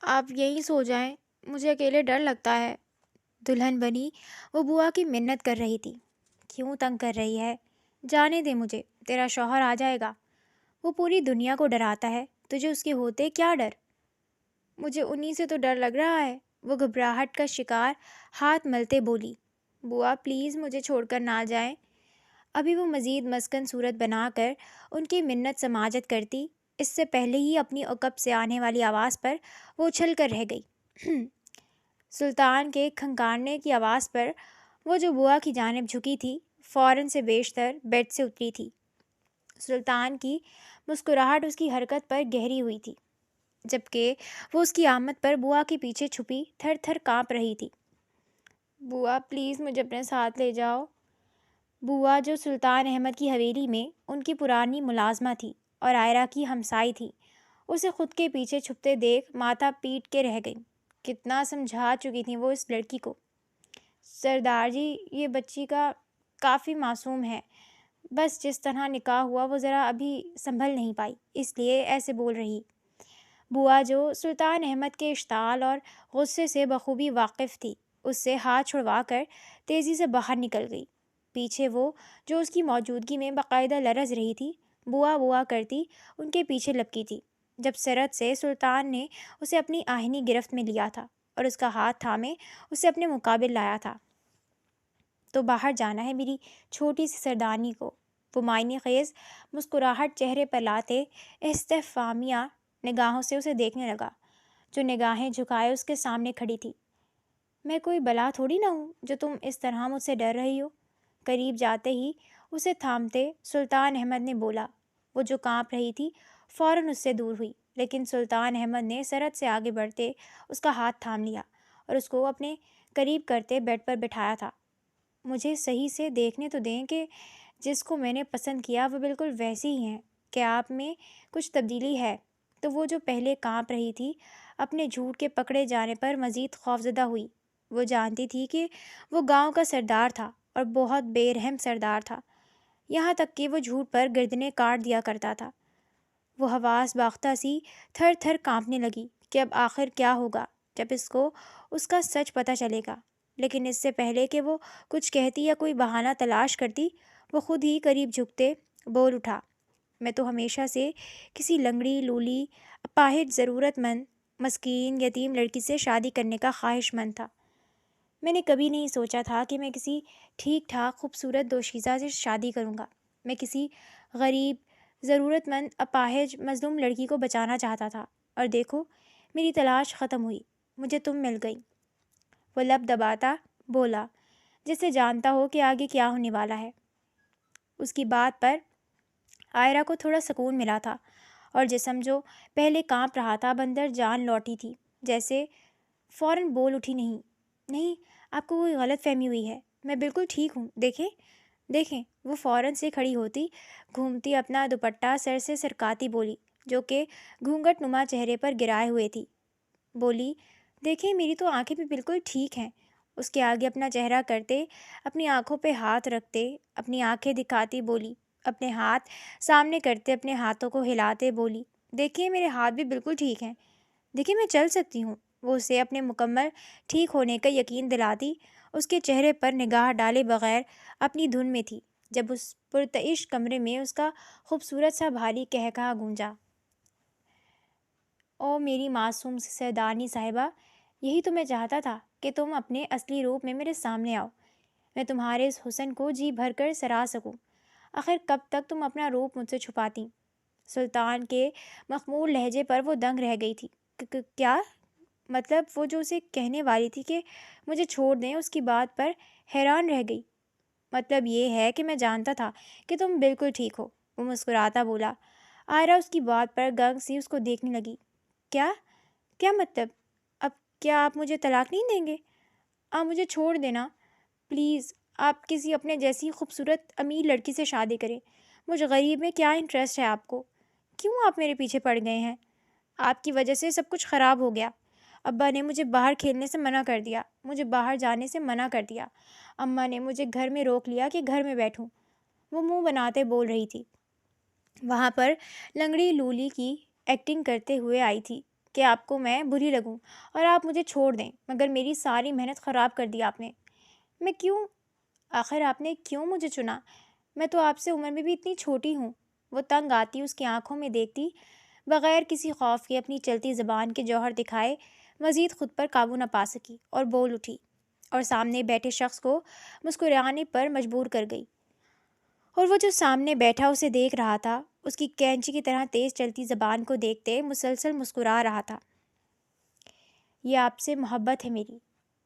آپ یہیں سو جائیں، مجھے اکیلے ڈر لگتا ہے۔ دلہن بنی وہ بوا کی منت کر رہی تھی۔ کیوں تنگ کر رہی ہے؟ جانے دے مجھے، تیرا شوہر آ جائے گا۔ وہ پوری دنیا کو ڈراتا ہے، تجھے اس کے ہوتے کیا ڈر؟ مجھے انہی سے تو ڈر لگ رہا ہے، وہ گھبراہٹ کا شکار ہاتھ ملتے بولی۔ بوا پلیز مجھے چھوڑ کر نہ جائیں۔ ابھی وہ مزید مسکن صورت بنا کر ان کی منت سماجت کرتی، اس سے پہلے ہی اپنی عقب سے آنے والی آواز پر وہ اچھل کر رہ گئی۔ سلطان کے کھنکارنے کی آواز پر وہ جو بوا کی جانب جھکی تھی فوراً سے بیشتر بیڈ سے اتری تھی۔ سلطان کی مسکراہٹ اس کی حرکت پر گہری ہوئی تھی، جبکہ وہ اس کی آمد پر بوا کے پیچھے چھپی تھر تھر کانپ رہی تھی۔ بوا پلیز مجھے اپنے ساتھ لے جاؤ۔ بوا جو سلطان احمد کی حویلی میں ان کی پرانی ملازمہ تھی اور عائرہ کی ہمسائی تھی، اسے خود کے پیچھے چھپتے دیکھ ماتھا پیٹ کے رہ گئی۔ کتنا سمجھا چکی تھیں وہ اس لڑکی کو۔ سردار جی، یہ بچی کا کافی معصوم ہے، بس جس طرح نکاح ہوا وہ ذرا ابھی سنبھل نہیں پائی، اس لیے ایسے بول رہی۔ بوا جو سلطان احمد کے اشتعال اور غصے سے بخوبی واقف تھی، اس سے ہاتھ چھڑوا کر تیزی سے باہر نکل گئی۔ پیچھے وہ جو اس کی موجودگی میں باقاعدہ لرز رہی تھی، بوا بوا کرتی ان کے پیچھے لپکی تھی۔ جب سرحد سے سلطان نے اسے اپنی آہنی گرفت میں لیا تھا اور اس کا ہاتھ تھامے اسے اپنے مقابل لایا تھا۔ تو باہر جانا ہے میری چھوٹی سی سردانی کو؟ وہ معنی خیز مسکراہٹ چہرے پر لاتے استفہامیہ نگاہوں سے اسے دیکھنے لگا، جو نگاہیں جھکائے اس کے سامنے کھڑی تھی۔ میں کوئی بلا تھوڑی نہ ہوں جو تم اس طرح مجھ سے ڈر رہی ہو؟ قریب جاتے ہی اسے تھامتے سلطان احمد نے بولا۔ وہ جو کانپ رہی تھی فوراً اس سے دور ہوئی، لیکن سلطان احمد نے سرحد سے آگے بڑھتے اس کا ہاتھ تھام لیا اور اس کو اپنے قریب کرتے بیڈ پر بٹھایا تھا۔ مجھے صحیح سے دیکھنے تو دیں کہ جس کو میں نے پسند کیا وہ بالکل ویسی ہی ہیں، کہ آپ میں کچھ تبدیلی ہے؟ تو وہ جو پہلے کانپ رہی تھی اپنے جھوٹ کے پکڑے جانے پر مزید خوفزدہ ہوئی۔ وہ جانتی تھی کہ وہ گاؤں کا سردار تھا اور بہت بے رحم سردار تھا، یہاں تک کہ وہ جھوٹ پر گردنیں کاٹ دیا کرتا تھا۔ وہ حواس باختہ سی تھر تھر کانپنے لگی کہ اب آخر کیا ہوگا جب اس کو اس کا سچ پتہ چلے گا۔ لیکن اس سے پہلے کہ وہ کچھ کہتی یا کوئی بہانہ تلاش کرتی، وہ خود ہی قریب جھکتے بول اٹھا۔ میں تو ہمیشہ سے کسی لنگڑی لولی اپاہج ضرورت مند مسکین یتیم لڑکی سے شادی کرنے کا خواہش مند تھا۔ میں نے کبھی نہیں سوچا تھا کہ میں کسی ٹھیک ٹھاک خوبصورت دوشیزہ سے شادی کروں گا۔ میں کسی غریب ضرورت مند اپاہج مظلوم لڑکی کو بچانا چاہتا تھا، اور دیکھو میری تلاش ختم ہوئی، مجھے تم مل گئی۔ وہ لب دباتا بولا، جسے جانتا ہو کہ آگے کیا ہونے والا ہے۔ اس کی بات پر عائرہ کو تھوڑا سکون ملا تھا، اور جسم جو پہلے کانپ رہا تھا بندر جان لوٹی تھی، جیسے فوراً بول اٹھی، نہیں نہیں، آپ کو کوئی غلط فہمی ہوئی ہے، میں بالکل ٹھیک ہوں، دیکھیں دیکھیں۔ وہ فوراً سے کھڑی ہوتی گھومتی اپنا دوپٹہ سر سے سرکاتی بولی، جو کہ گھونگھٹ نما چہرے پر گرائے ہوئے تھی۔ بولی، دیکھیں میری تو آنکھیں بھی بالکل ٹھیک ہیں۔ اس کے آگے اپنا چہرہ کرتے اپنی آنکھوں پہ ہاتھ رکھتے اپنی آنکھیں دکھاتی بولی، اپنے ہاتھ سامنے کرتے اپنے ہاتھوں کو ہلاتے بولی، دیکھیں میرے ہاتھ بھی بالکل ٹھیک ہیں، دیکھیں میں چل سکتی ہوں۔ وہ اسے اپنے مکمل ٹھیک ہونے کا یقین دلاتی اس کے چہرے پر نگاہ ڈالے بغیر اپنی دھن میں تھی، جب اس پرتعش کمرے میں اس کا خوبصورت سا بھاری قہقہہ گونجا۔ او میری معصوم سی سردارنی صاحبہ، یہی تو میں چاہتا تھا کہ تم اپنے اصلی روپ میں میرے سامنے آؤ، میں تمہارے اس حسن کو جی بھر کر سرا سکوں۔ آخر کب تک تم اپنا روپ مجھ سے چھپاتی؟ سلطان کے مخمور لہجے پر وہ دنگ رہ گئی تھی۔ کیا مطلب؟ وہ جو اسے کہنے والی تھی کہ مجھے چھوڑ دیں، اس کی بات پر حیران رہ گئی۔ مطلب یہ ہے کہ میں جانتا تھا کہ تم بالکل ٹھیک ہو، وہ مسکراتا بولا۔ عائرہ اس کی بات پر گنگ سی اس کو دیکھنے لگی۔ کیا کیا مطلب؟ اب کیا آپ مجھے طلاق نہیں دیں گے؟ آپ مجھے چھوڑ دینا پلیز، آپ کسی اپنے جیسی خوبصورت امیر لڑکی سے شادی کریں، مجھ غریب میں کیا انٹرسٹ ہے آپ کو؟ کیوں آپ میرے پیچھے پڑ گئے ہیں؟ آپ کی وجہ سے سب کچھ خراب ہو گیا۔ ابا نے مجھے باہر کھیلنے سے منع کر دیا، مجھے باہر جانے سے منع کر دیا، اماں نے مجھے گھر میں روک لیا کہ گھر میں بیٹھوں۔ وہ منہ بناتے بول رہی تھی۔ وہاں پر لنگڑی لولی کی ایکٹنگ کرتے ہوئے آئی تھی، کہ آپ کو میں بری لگوں اور آپ مجھے چھوڑ دیں، مگر میری ساری محنت خراب کر دی آپ نے۔ میں کیوں آخر آپ نے کیوں مجھے چنا؟ میں تو آپ سے عمر میں بھی اتنی چھوٹی ہوں۔ وہ تنگ آتی اس کی آنکھوں میں دیکھتی، بغیر کسی خوف کے اپنی چلتی زبان کے جوہر دکھائے مزید خود پر قابو نہ پا سکی اور بول اٹھی، اور سامنے بیٹھے شخص کو مسکرانے پر مجبور کر گئی۔ اور وہ جو سامنے بیٹھا اسے دیکھ رہا تھا، اس کی کینچی کی طرح تیز چلتی زبان کو دیکھتے مسلسل مسکرا رہا تھا۔ یہ آپ سے محبت ہے میری،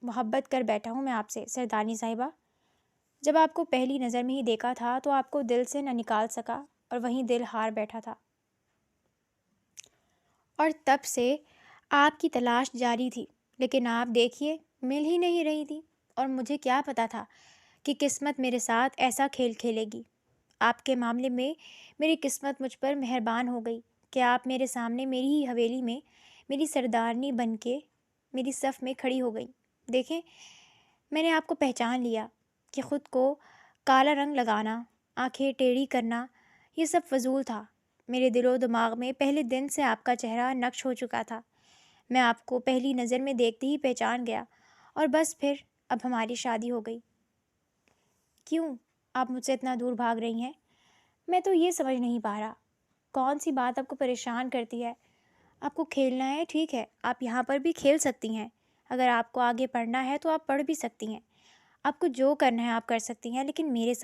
محبت کر بیٹھا ہوں میں آپ سے سردارنی صاحبہ۔ جب آپ کو پہلی نظر میں ہی دیکھا تھا تو آپ کو دل سے نہ نکال سکا اور وہیں دل ہار بیٹھا تھا، اور تب سے آپ کی تلاش جاری تھی، لیکن آپ دیکھیے مل ہی نہیں رہی تھی، اور مجھے کیا پتا تھا کہ قسمت میرے ساتھ ایسا کھیل کھیلے گی۔ آپ کے معاملے میں میری قسمت مجھ پر مہربان ہو گئی کہ آپ میرے سامنے میری ہی حویلی میں میری سردارنی بن کے میری صف میں کھڑی ہو گئی۔ دیکھیں، میں نے آپ کو پہچان لیا کہ خود کو کالا رنگ لگانا، آنکھیں ٹیڑھی کرنا، یہ سب فضول تھا۔ میرے دل و دماغ میں پہلے دن سے آپ کا چہرہ نقش ہو چکا تھا۔ میں آپ کو پہلی نظر میں دیکھتے ہی پہچان گیا، اور بس پھر اب ہماری شادی ہو گئی۔ کیوں آپ مجھ سے اتنا دور بھاگ رہی ہیں؟ میں تو یہ سمجھ نہیں پا رہا، کون سی بات آپ کو پریشان کرتی ہے؟ آپ کو کھیلنا ہے، ٹھیک ہے، آپ یہاں پر بھی کھیل سکتی ہیں۔ اگر آپ کو آگے پڑھنا ہے تو آپ پڑھ بھی سکتی ہیں۔ آپ کو جو کرنا ہے آپ کر سکتی ہیں، لیکن میرے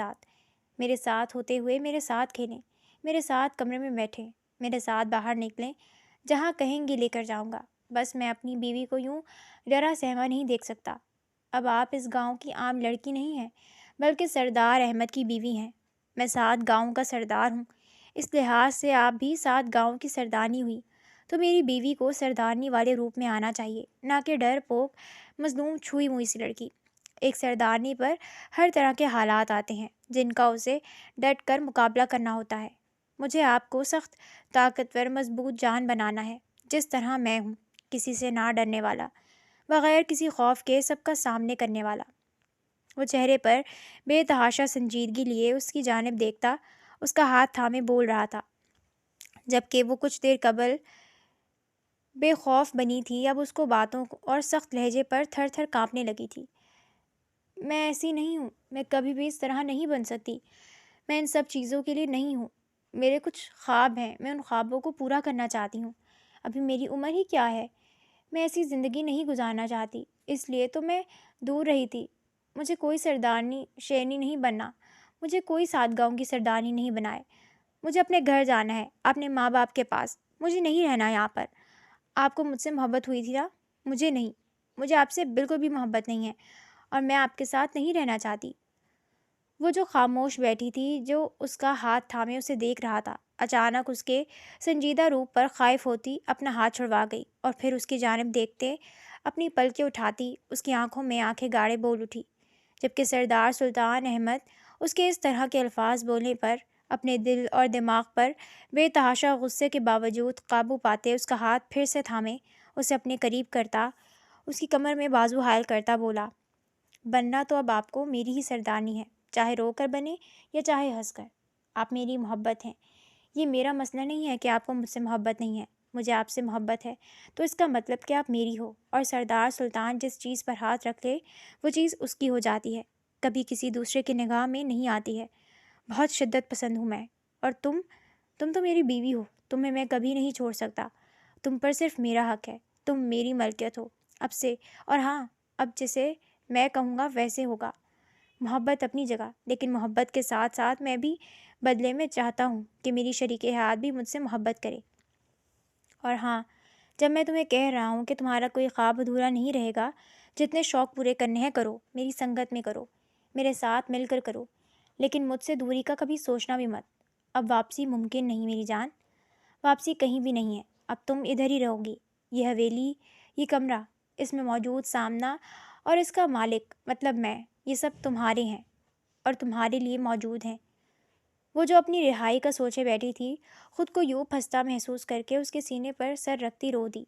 ساتھ ہوتے ہوئے میرے ساتھ کھیلیں، میرے ساتھ کمرے میں بیٹھیں، میرے ساتھ باہر نکلیں، جہاں کہیں گے لے کر جاؤں گا۔ بس میں اپنی بیوی کو یوں ڈرا سہما نہیں دیکھ سکتا۔ اب آپ اس گاؤں کی عام لڑکی نہیں ہیں، بلکہ سردار احمد کی بیوی ہیں۔ میں 7 گاؤں کا سردار ہوں، اس لحاظ سے آپ بھی 7 گاؤں کی سردارنی ہوئی، تو میری بیوی کو سردارنی والے روپ میں آنا چاہیے، نہ کہ ڈر پوک مظلوم چھوئی موئی سی لڑکی۔ ایک سردارنی پر ہر طرح کے حالات آتے ہیں جن کا اسے ڈٹ کر مقابلہ کرنا ہوتا ہے۔ مجھے آپ کو سخت طاقتور مضبوط جان بنانا ہے، جس طرح میں ہوں، کسی سے نہ ڈرنے والا، بغیر کسی خوف کے سب کا سامنے کرنے والا۔ وہ چہرے پر بے تحاشا سنجیدگی لیے اس کی جانب دیکھتا، اس کا ہاتھ تھامے بول رہا تھا، جبکہ وہ کچھ دیر قبل بے خوف بنی تھی، اب اس کو باتوں اور سخت لہجے پر تھر تھر کانپنے لگی تھی۔ میں ایسی نہیں ہوں، میں کبھی بھی اس طرح نہیں بن سکتی، میں ان سب چیزوں کے لیے نہیں ہوں۔ میرے کچھ خواب ہیں، میں ان خوابوں کو پورا کرنا چاہتی ہوں۔ ابھی میری عمر ہی کیا ہے، میں ایسی زندگی نہیں گزارنا چاہتی، اس لیے تو میں دور رہی تھی۔ مجھے کوئی سردارنی شیرنی نہیں بننا، مجھے کوئی 7 گاؤں کی سردارنی نہیں بنائے۔ مجھے اپنے گھر جانا ہے، اپنے ماں باپ کے پاس، مجھے نہیں رہنا یہاں پر۔ آپ کو مجھ سے محبت ہوئی تھی نا؟ مجھے نہیں، مجھے آپ سے بالکل بھی محبت نہیں ہے، اور میں آپ کے ساتھ نہیں رہنا چاہتی۔ وہ جو خاموش بیٹھی تھی، جو اس کا ہاتھ تھامے اسے دیکھ رہا تھا، اچانک اس کے سنجیدہ روپ پر خائف ہوتی اپنا ہاتھ چھڑوا گئی، اور پھر اس کی جانب دیکھتے اپنی پلکیں اٹھاتی اس کی آنکھوں میں آنکھیں گاڑے بول اٹھی، جبکہ سردار سلطان احمد اس کے اس طرح کے الفاظ بولنے پر اپنے دل اور دماغ پر بے تحاشا غصے کے باوجود قابو پاتے اس کا ہاتھ پھر سے تھامے اسے اپنے قریب کرتا، اس کی کمر میں بازو حائل کرتا بولا، بننا تو اب آپ کو میری ہی سردارنی ہے، چاہے رو کر بنے یا چاہے ہنس کر۔ آپ میری محبت ہیں، یہ میرا مسئلہ نہیں ہے کہ آپ کو مجھ سے محبت نہیں ہے، مجھے آپ سے محبت ہے، تو اس کا مطلب کہ آپ میری ہو، اور سردار سلطان جس چیز پر ہاتھ رکھ لے وہ چیز اس کی ہو جاتی ہے، کبھی کسی دوسرے کی نگاہ میں نہیں آتی ہے۔ بہت شدت پسند ہوں میں، اور تم تو میری بیوی ہو، تمہیں میں کبھی نہیں چھوڑ سکتا، تم پر صرف میرا حق ہے، تم میری ملکیت ہو اب سے، اور ہاں، اب جسے میں کہوں گا ویسے ہوگا۔ محبت اپنی جگہ، لیکن محبت کے ساتھ ساتھ میں بھی بدلے میں چاہتا ہوں کہ میری شریک حیات بھی مجھ سے محبت کرے۔ اور ہاں، جب میں تمہیں کہہ رہا ہوں کہ تمہارا کوئی خواب ادھورا نہیں رہے گا، جتنے شوق پورے کرنے ہیں کرو، میری سنگت میں کرو، میرے ساتھ مل کر کرو، لیکن مجھ سے دوری کا کبھی سوچنا بھی مت۔ اب واپسی ممکن نہیں میری جان، واپسی کہیں بھی نہیں ہے، اب تم ادھر ہی رہو گی۔ یہ حویلی، یہ کمرہ، اس میں موجود سامنا اور اس کا مالک مطلب میں، یہ سب تمہارے ہیں اور تمہارے لیے موجود ہیں۔ وہ جو اپنی رہائی کا سوچے بیٹھی تھی، خود کو یوں پھنستا محسوس کر کے اس کے سینے پر سر رکھتی رو دی۔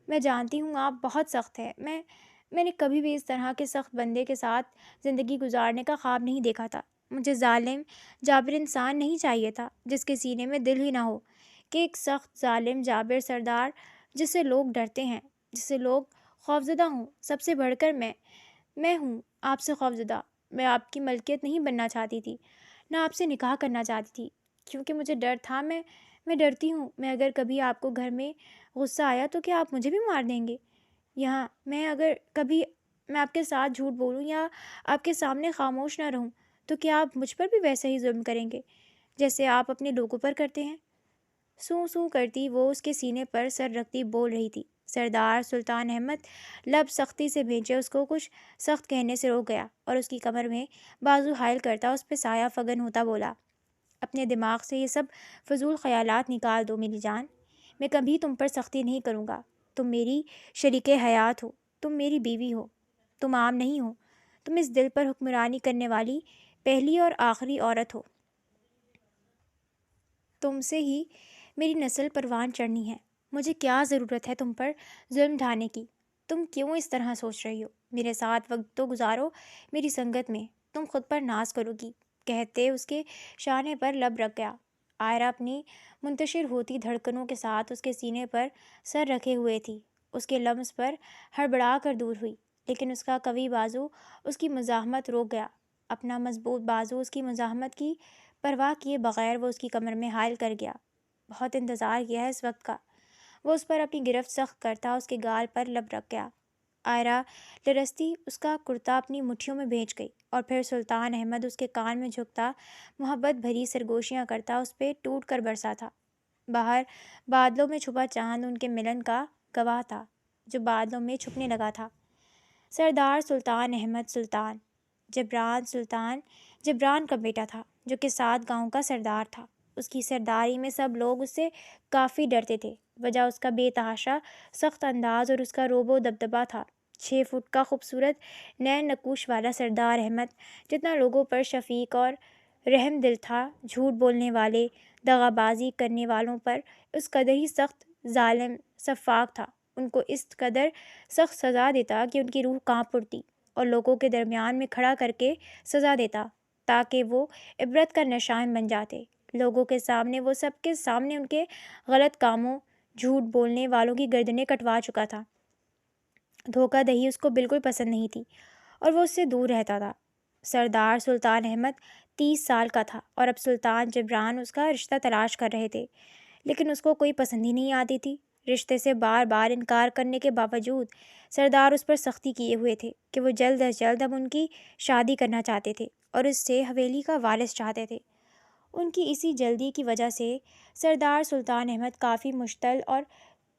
میں جانتی ہوں آپ بہت سخت ہیں، میں نے کبھی بھی اس طرح کے سخت بندے کے ساتھ زندگی گزارنے کا خواب نہیں دیکھا تھا۔ مجھے ظالم جابر انسان نہیں چاہیے تھا جس کے سینے میں دل ہی نہ ہو، کہ ایک سخت ظالم جابر سردار جس سے لوگ ڈرتے ہیں، جس سے لوگ خوفزدہ ہوں۔ سب سے بڑھ کر میں ہوں آپ سے خوفزدہ۔ میں آپ کی ملکیت نہیں بننا چاہتی تھی، نہ آپ سے نکاح کرنا چاہتی تھی، کیونکہ مجھے ڈر تھا۔ میں ڈرتی ہوں، میں اگر کبھی آپ کو گھر میں غصہ آیا تو کیا آپ مجھے بھی مار دیں گے؟ یہاں اگر کبھی میں آپ کے ساتھ جھوٹ بولوں یا آپ کے سامنے خاموش نہ رہوں تو کیا آپ مجھ پر بھی ویسا ہی ظلم کریں گے جیسے آپ اپنے لوگوں پر کرتے ہیں؟ سوں سوں کرتی وہ اس کے سینے پر سر رکھتی بول رہی تھی۔ سردار سلطان احمد لب سختی سے بھینچے اس کو کچھ سخت کہنے سے روک گیا اور اس کی کمر میں بازو حائل کرتا اس پہ سایہ فگن ہوتا بولا، اپنے دماغ سے یہ سب فضول خیالات نکال دو میری جان۔ میں کبھی تم پر سختی نہیں کروں گا۔ تم میری شریک حیات ہو، تم میری بیوی ہو، تم عام نہیں ہو، تم اس دل پر حکمرانی کرنے والی پہلی اور آخری عورت ہو۔ تم سے ہی میری نسل پروان چڑھنی ہے۔ مجھے کیا ضرورت ہے تم پر ظلم ڈھانے کی؟ تم کیوں اس طرح سوچ رہی ہو؟ میرے ساتھ وقت تو گزارو میری سنگت میں، تم خود پر ناز کرو گی۔ کہتے اس کے شانے پر لب رکھ گیا۔ آئرہ اپنی منتشر ہوتی دھڑکنوں کے ساتھ اس کے سینے پر سر رکھے ہوئے تھی۔ اس کے لمس پر ہڑبڑا کر دور ہوئی، لیکن اس کا قوی بازو اس کی مزاحمت روک گیا۔ اپنا مضبوط بازو اس کی مزاحمت کی پرواہ کیے بغیر وہ اس کی کمر میں حائل کر گیا۔ بہت انتظار کیا ہے اس وقت کا۔ وہ اس پر اپنی گرفت سخت کرتا اس کے گال پر لب رکھ گیا۔ آئرہ لرزتی اس کا کرتا اپنی مٹھیوں میں بھیج گئی اور پھر سلطان احمد اس کے کان میں جھکتا محبت بھری سرگوشیاں کرتا اس پہ ٹوٹ کر برسا تھا۔ باہر بادلوں میں چھپا چاند ان کے ملن کا گواہ تھا، جو بادلوں میں چھپنے لگا تھا۔ سردار سلطان احمد سلطان جبران کا بیٹا تھا، جو کہ 7 گاؤں کا سردار تھا۔ اس کی سرداری میں سب لوگ اس سے کافی ڈرتے تھے۔ وجہ اس کا بے تحاشا سخت انداز اور اس کا روب و دبدبہ تھا۔ 6 فٹ کا خوبصورت نین نقوش والا سردار احمد جتنا لوگوں پر شفیق اور رحم دل تھا، جھوٹ بولنے والے، دغا بازی کرنے والوں پر اس قدر ہی سخت، ظالم، سفاک تھا۔ ان کو اس قدر سخت سزا دیتا کہ ان کی روح کانپ اٹھتی، اور لوگوں کے درمیان میں کھڑا کر کے سزا دیتا تاکہ وہ عبرت کا نشان بن جاتے۔ لوگوں کے سامنے وہ سب کے سامنے ان کے غلط کاموں، جھوٹ بولنے والوں کی گردنیں کٹوا چکا تھا۔ دھوکہ دہی اس کو بالکل پسند نہیں تھی اور وہ اس سے دور رہتا تھا۔ سردار سلطان احمد 30 سال کا تھا اور اب سلطان جبران اس کا رشتہ تلاش کر رہے تھے، لیکن اس کو کوئی پسند ہی نہیں آتی تھی۔ رشتے سے بار بار انکار کرنے کے باوجود سردار اس پر سختی کیے ہوئے تھے کہ وہ جلد از جلد اب ان کی شادی کرنا چاہتے تھے اور اس سے حویلی کا وارث چاہتے تھے۔ ان کی اسی جلدی کی وجہ سے سردار سلطان احمد کافی مشتعل اور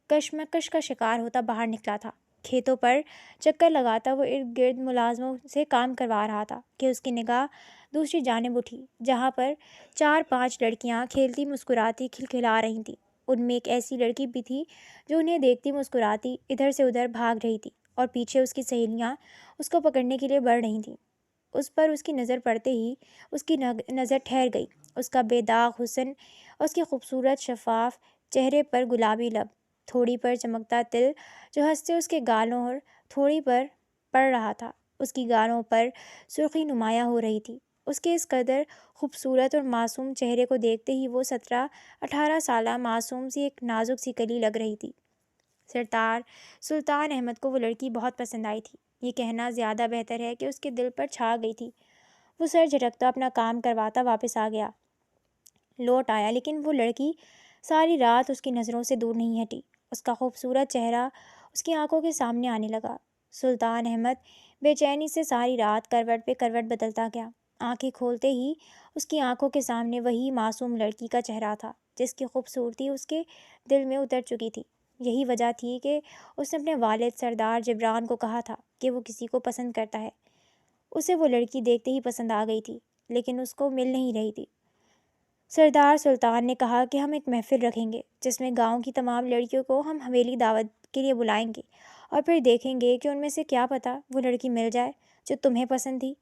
کشمکش کا شکار ہوتا باہر نکلا تھا۔ کھیتوں پر چکر لگاتا وہ ارد گرد ملازموں سے کام کروا رہا تھا کہ اس کی نگاہ دوسری جانب اٹھی، جہاں پر 4-5 لڑکیاں کھیلتی مسکراتی کھلکھلا رہی تھیں۔ ان میں ایک ایسی لڑکی بھی تھی جو انہیں دیکھتی مسکراتی ادھر سے ادھر بھاگ رہی تھی، اور پیچھے اس کی سہیلیاں اس کو پکڑنے کے لیے بڑھ رہی تھیں۔ اس پر اس کی نظر پڑتے ہی اس کی نظر ٹھہر گئی۔ اس کا بے داغ حسن، اس کے خوبصورت شفاف چہرے پر گلابی لب، تھوڑی پر چمکتا تل جو ہنستے اس کے گالوں اور تھوڑی پر پڑ رہا تھا۔ اس کی گالوں پر سرخی نمایاں ہو رہی تھی۔ اس کے اس قدر خوبصورت اور معصوم چہرے کو دیکھتے ہی وہ 17-18 سالہ معصوم سی ایک نازک سی کلی لگ رہی تھی۔ سردار سلطان احمد کو وہ لڑکی بہت پسند آئی تھی۔ یہ کہنا زیادہ بہتر ہے کہ اس کے دل پر چھا گئی تھی۔ وہ سر جھٹکتا اپنا کام کرواتا واپس آ گیا، لوٹ آیا، لیکن وہ لڑکی ساری رات اس کی نظروں سے دور نہیں ہٹی۔ اس کا خوبصورت چہرہ اس کی آنکھوں کے سامنے آنے لگا۔ سلطان احمد بے چینی سے ساری رات کروٹ پہ کروٹ بدلتا گیا۔ آنکھیں کھولتے ہی اس کی آنکھوں کے سامنے وہی معصوم لڑکی کا چہرہ تھا جس کی خوبصورتی اس کے دل میں اتر چکی تھی۔ یہی وجہ تھی کہ اس نے اپنے والد سردار جبران کو کہا تھا کہ وہ کسی کو پسند کرتا ہے۔ اسے وہ لڑکی دیکھتے ہی پسند آ گئی تھی، لیکن اس کو مل نہیں رہی تھی۔ سردار سلطان نے کہا کہ ہم ایک محفل رکھیں گے جس میں گاؤں کی تمام لڑکیوں کو ہم حویلی دعوت کے لیے بلائیں گے، اور پھر دیکھیں گے کہ ان میں سے کیا پتہ وہ لڑکی مل جائے جو تمہیں پسند تھی۔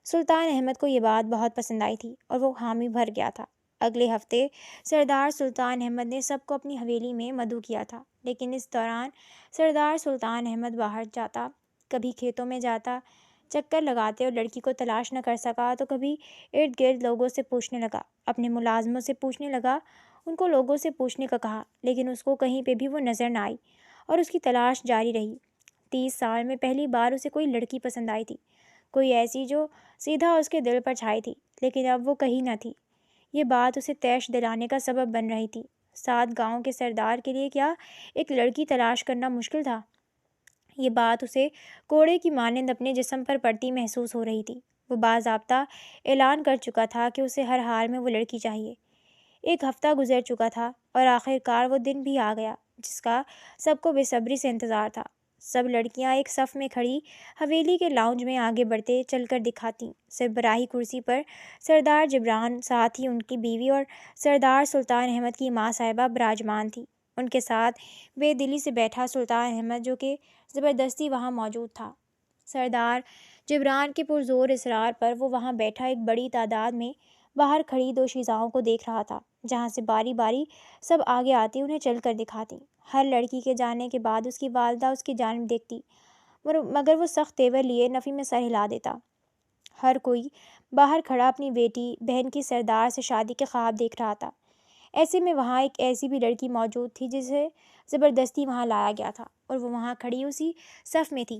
سلطان احمد کو یہ بات بہت پسند آئی تھی اور وہ حامی بھر گیا تھا۔ اگلے ہفتے سردار سلطان احمد نے سب کو اپنی حویلی میں مدعو کیا تھا، لیکن اس دوران سردار سلطان احمد باہر جاتا، کبھی کھیتوں میں جاتا چکر لگاتے اور لڑکی کو تلاش نہ کر سکا تو کبھی ارد گرد لوگوں سے پوچھنے لگا، اپنے ملازموں سے پوچھنے لگا ان کو لوگوں سے پوچھنے کا کہا، لیکن اس کو کہیں پہ بھی وہ نظر نہ آئی اور اس کی تلاش جاری رہی۔ 30 سال میں پہلی بار اسے کوئی لڑکی پسند آئی تھی، کوئی ایسی جو سیدھا اس کے دل پر چھائی تھی، لیکن اب وہ کہیں نہ تھی۔ یہ بات اسے تیش دلانے کا سبب بن رہی تھی۔ 7 گاؤں کے سردار کے لیے کیا ایک لڑکی تلاش کرنا مشکل تھا؟ یہ بات اسے کوڑے کی مانند اپنے جسم پر پڑتی محسوس ہو رہی تھی۔ وہ باضابطہ اعلان کر چکا تھا کہ اسے ہر حال میں وہ لڑکی چاہیے۔ 1 ہفتہ گزر چکا تھا اور آخر کار وہ دن بھی آ گیا جس کا سب کو بے صبری سے انتظار تھا۔ سب لڑکیاں ایک صف میں کھڑی حویلی کے لاؤنج میں آگے بڑھتے چل کر دکھاتیں۔ سربراہی کرسی پر سردار جبران، ساتھ ہی ان کی بیوی اور سردار سلطان احمد کی ماں صاحبہ براجمان تھی۔ ان کے ساتھ بے دلی سے بیٹھا سلطان احمد، جو کہ زبردستی وہاں موجود تھا۔ سردار جبران کے پرزور اصرار پر وہ وہاں بیٹھا ایک بڑی تعداد میں باہر کھڑی دوشیزاؤں کو دیکھ رہا تھا، جہاں سے باری باری سب آگے آتی انہیں چل کر دکھاتی۔ ہر لڑکی کے جانے کے بعد اس کی والدہ اس کی جانب دیکھتی، مگر وہ سخت تیور لیے نفی میں سر ہلا دیتا۔ ہر کوئی باہر کھڑا اپنی بیٹی بہن کی سردار سے شادی کے خواب دیکھ رہا تھا۔ ایسے میں وہاں ایک ایسی بھی لڑکی موجود تھی جسے زبردستی وہاں لایا گیا تھا، اور وہ وہاں کھڑی اسی صف میں تھی،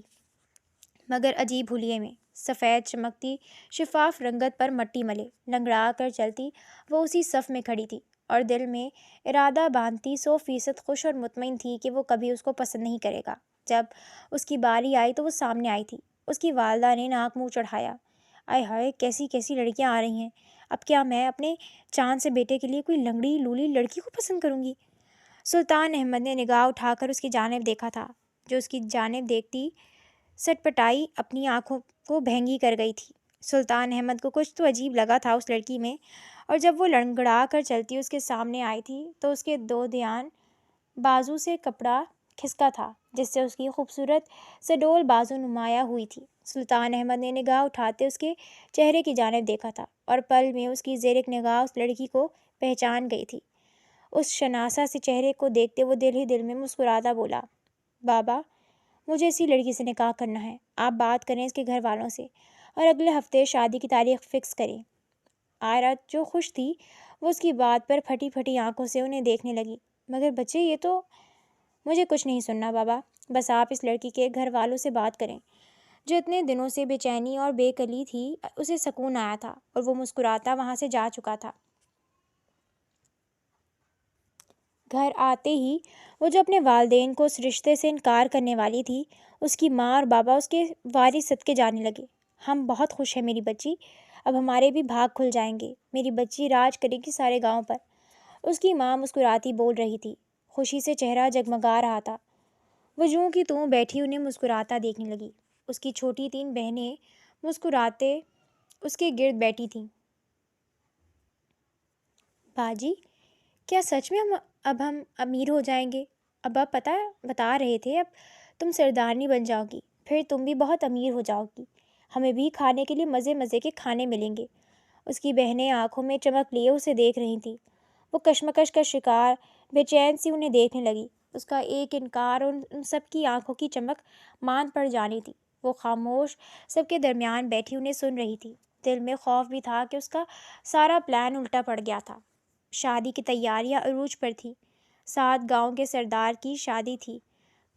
مگر عجیب حلیے میں، سفید چمکتی شفاف رنگت پر مٹی ملے لنگڑا کر چلتی وہ اسی صف میں کھڑی تھی، اور دل میں ارادہ باندھتی 100% خوش اور مطمئن تھی کہ وہ کبھی اس کو پسند نہیں کرے گا۔ جب اس کی باری آئی تو وہ سامنے آئی تھی۔ اس کی والدہ نے ناک منہ چڑھایا، آئے ہائے، کیسی کیسی لڑکیاں آ رہی ہیں! اب کیا میں اپنے چاند سے بیٹے کے لیے کوئی لنگڑی لولی لڑکی کو پسند کروں گی؟ سلطان احمد نے نگاہ اٹھا کر اس کی جانب دیکھا تھا، جو اس کی جانب دیکھتی سٹپٹائی اپنی آنکھوں کو بھینگی کر گئی تھی۔ سلطان احمد کو کچھ تو عجیب لگا تھا اس لڑکی میں، اور جب وہ لنگڑا کر چلتی اس کے سامنے آئی تھی تو اس کے دو دھیان بازو سے کپڑا کھسکا تھا، جس سے اس کی خوبصورت سڈول بازو نمایاں ہوئی تھی۔ سلطان احمد نے نگاہ اٹھاتے اس کے چہرے کی جانب دیکھا تھا، اور پل میں اس کی زیرک نگاہ اس لڑکی کو پہچان گئی تھی۔ اس شناسا سے چہرے کو دیکھتے وہ دل ہی دل میں مسکراتا بولا، بابا، مجھے اسی لڑکی سے نکاح کرنا ہے۔ آپ بات کریں اس کے گھر والوں سے اور اگلے ہفتے شادی کی تاریخ فکس کریں۔ آئرہ جو خوش تھی وہ اس کی بات پر پھٹی پھٹی آنکھوں سے انہیں دیکھنے لگی۔ مگر بچے، یہ تو… مجھے کچھ نہیں سننا بابا، بس آپ اس لڑکی کے گھر والوں سے بات کریں۔ جو اتنے دنوں سے بے چینی اور بے کلی تھی، اسے سکون آیا تھا اور وہ مسکراتا وہاں سے جا چکا تھا۔ گھر آتے ہی وہ جو اپنے والدین کو اس رشتے سے انکار کرنے والی تھی، اس کی ماں اور بابا اس کے وارث صدقے جانے لگے۔ ہم بہت خوش ہیں میری بچی، اب ہمارے بھی بھاگ کھل جائیں گے، میری بچی راج کرے گی سارے گاؤں پر۔ اس کی ماں مسکراتی بول رہی تھی، خوشی سے چہرہ جگمگا رہا تھا۔ وہ جوں کی توں بیٹھی انہیں مسکراتا دیکھنے لگی۔ اس کی چھوٹی 3 بہنیں مسکراتے اس کے گرد بیٹھی تھیں۔ باجی، کیا سچ میں اب ہم امیر ہو جائیں گے؟ ابا بتا رہے تھے اب تم سردارنی بن جاؤ گی، پھر تم بھی بہت امیر ہو جاؤ گی، ہمیں بھی کھانے کے لیے مزے مزے کے کھانے ملیں گے۔ اس کی بہنیں آنکھوں میں چمک لیے اسے دیکھ رہی تھیں۔ وہ کشمکش کا شکار بے چین سی انہیں دیکھنے لگی۔ اس کا ایک انکار ان سب کی آنکھوں کی چمک ماند پڑ جانی تھی۔ وہ خاموش سب کے درمیان بیٹھی انہیں سن رہی تھی۔ دل میں خوف بھی تھا کہ اس کا سارا پلان الٹا پڑ گیا تھا۔ شادی کی تیاریاں عروج پر تھی۔ 7 گاؤں کے سردار کی شادی تھی،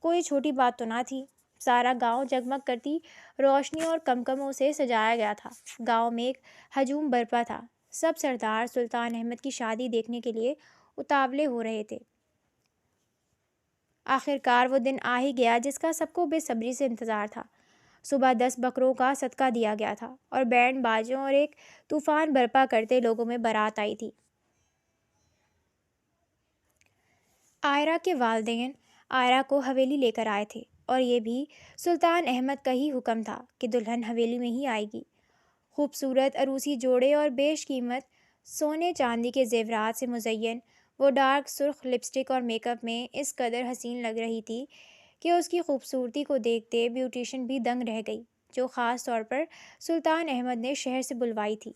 کوئی چھوٹی بات تو نہ تھی۔ سارا گاؤں جگمگ کرتی روشنیوں اور کمکموں سے سجایا گیا تھا۔ گاؤں میں ایک ہجوم برپا تھا۔ سب سردار سلطان احمد کی شادی دیکھنے کے لیے اتاولے ہو رہے تھے۔ آخر کار وہ دن آ ہی گیا جس کا سب کو بے صبری سے انتظار تھا۔ صبح 10 بکروں کا صدقہ دیا گیا تھا، اور بینڈ باجوں اور ایک طوفان برپا کرتے لوگوں میں بارات آئی تھی۔ آئرہ کے والدین آئرہ کو حویلی لے کر آئے تھے، اور یہ بھی سلطان احمد کا ہی حکم تھا کہ دلہن حویلی میں ہی آئے گی۔ خوبصورت عروسی جوڑے اور بیش قیمت سونے چاندی کے زیورات سے مزین وہ ڈارک سرخ لپسٹک اور میک اپ میں اس قدر حسین لگ رہی تھی کہ اس کی خوبصورتی کو دیکھتے بیوٹیشن بھی دنگ رہ گئی، جو خاص طور پر سلطان احمد نے شہر سے بلوائی تھی۔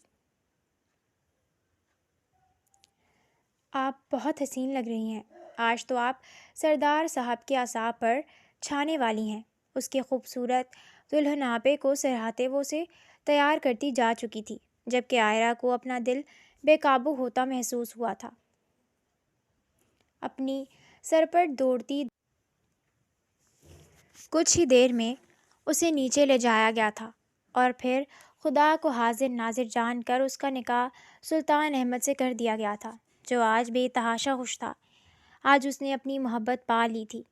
آپ بہت حسین لگ رہی ہیں، آج تو آپ سردار صاحب کے اعصاب پر چھانے والی ہیں۔ اس کے خوبصورت دلہن آپے کو سراہتے وہ اسے تیار کرتی جا چکی تھی، جبکہ آئرہ کو اپنا دل بے قابو ہوتا محسوس ہوا تھا۔ اپنی سر پر دوڑتی کچھ ہی دیر میں اسے نیچے لے جایا گیا تھا اور پھر خدا کو حاضر ناظر جان کر اس کا نکاح سلطان احمد سے کر دیا گیا تھا، جو آج بے تحاشا خوش تھا۔ آج اس نے اپنی محبت پا لی تھی۔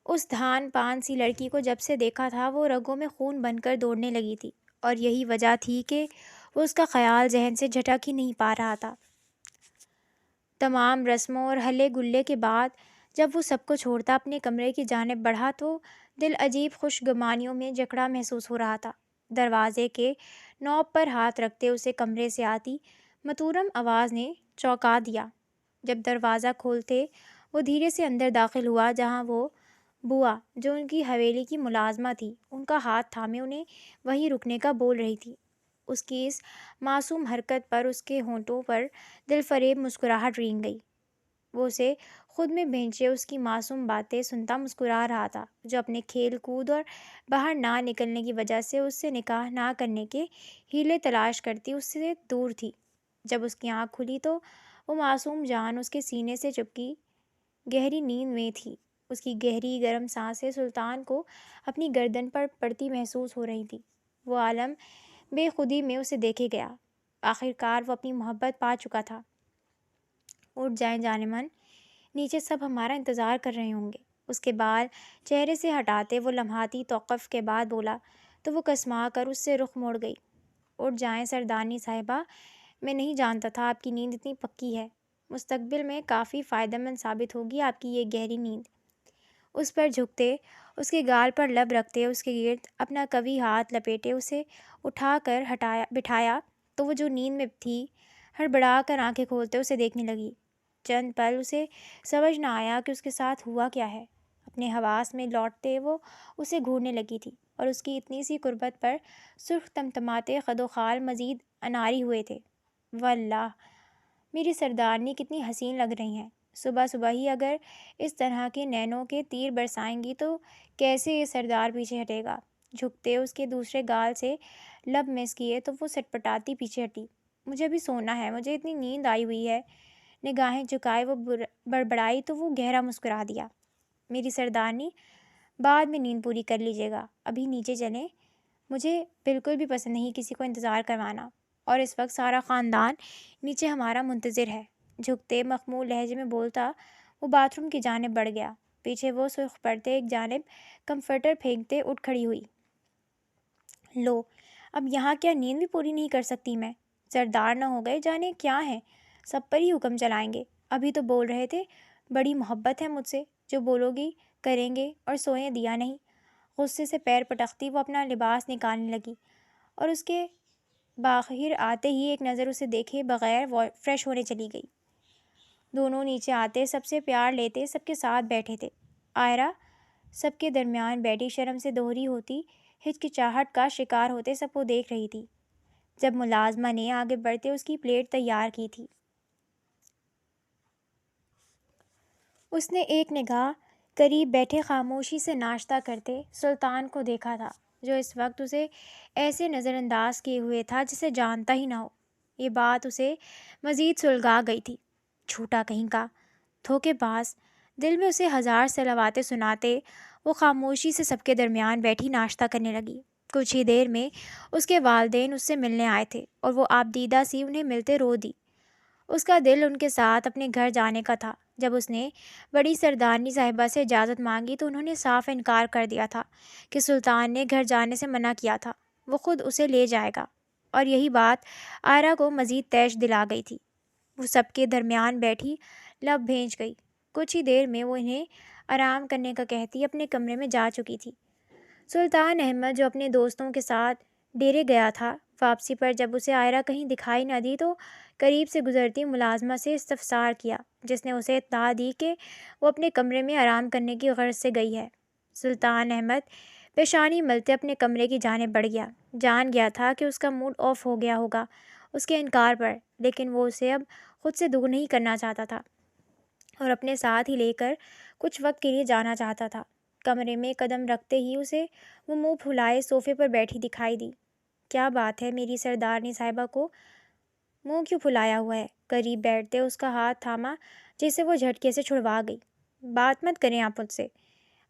اس دھان پان سی لڑکی کو جب سے دیکھا تھا وہ رگوں میں خون بن کر دوڑنے لگی تھی، اور یہی وجہ تھی کہ وہ اس کا خیال ذہن سے جھٹک ہی نہیں پا رہا تھا۔ تمام رسموں اور ہلے گلے کے بعد جب وہ سب کو چھوڑتا اپنے کمرے کی جانب بڑھا تو دل عجیب خوش گمانیوں میں جکڑا محسوس ہو رہا تھا۔ دروازے کے نوب پر ہاتھ رکھتے اسے کمرے سے آتی متورم آواز نے چونکا دیا۔ جب دروازہ کھولتے وہ دھیرے سے اندر داخل ہوا، جہاں وہ بوا، جو ان کی حویلی کی ملازمہ تھی، ان کا ہاتھ تھامے انہیں وہیں رکنے کا بول رہی تھی۔ اس کی اس معصوم حرکت پر اس کے ہونٹوں پر دل فریب مسکراہٹ رینگ گئی۔ وہ اسے خود میں بھینچے اس کی معصوم باتیں سنتا مسکرا رہا تھا، جو اپنے کھیل کود اور باہر نہ نکلنے کی وجہ سے اس سے نکاح نہ کرنے کے ہیلے تلاش کرتی اس سے دور تھی۔ جب اس کی آنکھ کھلی تو وہ معصوم جان اس کے سینے سے چپکی گہری نیند میں تھی۔ اس کی گہری گرم سانسیں سلطان کو اپنی گردن پر پڑتی محسوس ہو رہی تھی۔ وہ عالم بے خودی میں اسے دیکھے گیا۔ آخر کار وہ اپنی محبت پا چکا تھا۔ اٹھ جائیں جان من، نیچے سب ہمارا انتظار کر رہے ہوں گے۔ اس کے بال چہرے سے ہٹاتے وہ لمحاتی توقف کے بعد بولا تو وہ کسما کر اس سے رخ موڑ گئی۔ اٹھ جائیں سردارنی صاحبہ، میں نہیں جانتا تھا آپ کی نیند اتنی پکی ہے۔ مستقبل میں کافی فائدہ مند ثابت ہوگی آپ کی یہ گہری نیند۔ اس پر جھکتے، اس کے گال پر لب رکھتے، اس کے گرد اپنا قوی ہاتھ لپیٹے اسے اٹھا کر بٹھایا تو وہ جو نیند میں تھی ہڑبڑا کر آنکھیں کھولتے اسے دیکھنے لگی۔ چند پل اسے سمجھ نہ آیا کہ اس کے ساتھ ہوا کیا ہے۔ اپنے حواس میں لوٹتے وہ اسے گھورنے لگی تھی، اور اس کی اتنی سی قربت پر سرخ تمتماتے خد و خال مزید اناری ہوئے تھے۔ واللہ میری سردارنی کتنی حسین لگ رہی ہیں۔ صبح صبح ہی اگر اس طرح کے نینوں کے تیر برسائیں گی تو کیسے یہ سردار پیچھے ہٹے گا۔ جھکتے اس کے دوسرے گال سے لب مس کیے تو وہ سٹپٹاتی پیچھے ہٹی۔ مجھے ابھی سونا ہے، مجھے اتنی نیند آئی ہوئی ہے۔ نگاہیں جھکائے وہ بڑبڑائی تو وہ گہرا مسکرا دیا۔ میری سردارنی، بعد میں نیند پوری کر لیجیے گا، ابھی نیچے چلیں۔ مجھے بالکل بھی پسند نہیں کسی کو انتظار کروانا، اور اس وقت سارا خاندان نیچے ہمارا منتظر ہے۔ جھکتے مخمول لہجے میں بولتا وہ باتھ روم کی جانب بڑھ گیا۔ پیچھے وہ سرخ پڑتے ایک جانب کمفرٹر پھینکتے اٹھ کھڑی ہوئی۔ لو، اب یہاں کیا نیند بھی پوری نہیں کر سکتی میں؟ سردار نہ ہو گئے جانے کیا ہے، سب پر ہی حکم چلائیں گے۔ ابھی تو بول رہے تھے بڑی محبت ہے مجھ سے، جو بولو گی کریں گے، اور سوئیں دیا نہیں۔ غصے سے پیر پٹکتی وہ اپنا لباس نکالنے لگی، اور اس کے باہر آتے ہی ایک نظر اسے دیکھے بغیر فریش ہونے چلی گئی۔ دونوں نیچے آتے سب سے پیار لیتے سب کے ساتھ بیٹھے تھے۔ آئرہ سب کے درمیان بیٹھی شرم سے دوہری ہوتی ہچکچاہٹ کا شکار ہوتے سب کو دیکھ رہی تھی۔ جب ملازمہ نے آگے بڑھتے اس کی پلیٹ تیار کی تھی، اس نے ایک نگاہ قریب بیٹھے خاموشی سے ناشتہ کرتے سلطان کو دیکھا تھا، جو اس وقت اسے ایسے نظر انداز کیے ہوئے تھا جسے جانتا ہی نہ ہو۔ یہ بات اسے مزید سلگا گئی تھی۔ جھوٹا کہیں کا، دھوکے باز! دل میں اسے ہزار سلواتیں سناتے وہ خاموشی سے سب کے درمیان بیٹھی ناشتہ کرنے لگی۔ کچھ ہی دیر میں اس کے والدین اس سے ملنے آئے تھے، اور وہ آبدیدہ سی انہیں ملتے رو دی۔ اس کا دل ان کے ساتھ اپنے گھر جانے کا تھا۔ جب اس نے بڑی سردارنی صاحبہ سے اجازت مانگی تو انہوں نے صاف انکار کر دیا تھا کہ سلطان نے گھر جانے سے منع کیا تھا، وہ خود اسے لے جائے گا، اور یہی بات آئرہ کو مزید تیش دلا گئی تھی۔ وہ سب کے درمیان بیٹھی لب بھینچ گئی۔ کچھ ہی دیر میں وہ انہیں آرام کرنے کا کہتی اپنے کمرے میں جا چکی تھی۔ سلطان احمد، جو اپنے دوستوں کے ساتھ ڈیرے گیا تھا، واپسی پر جب اسے آئرہ کہیں دکھائی نہ دی تو قریب سے گزرتی ملازمہ سے استفسار کیا، جس نے اسے اطلاع دی کہ وہ اپنے کمرے میں آرام کرنے کی غرض سے گئی ہے۔ سلطان احمد پیشانی ملتے اپنے کمرے کی جانب بڑھ گیا۔ جان گیا تھا کہ اس کا موڈ آف ہو گیا ہوگا اس کے انکار پر، لیکن وہ اسے اب خود سے دور نہیں کرنا چاہتا تھا، اور اپنے ساتھ ہی لے کر کچھ وقت کے لیے جانا چاہتا تھا۔ کمرے میں قدم رکھتے ہی اسے وہ منہ پھلائے صوفے پر بیٹھی دکھائی دی۔ کیا بات ہے، میری سردارنی صاحبہ کو منہ کیوں پھلایا ہوا ہے؟ قریب بیٹھتے اس کا ہاتھ تھاما جسے وہ جھٹکے سے چھڑوا گئی۔ بات مت کریں آپ مجھ سے،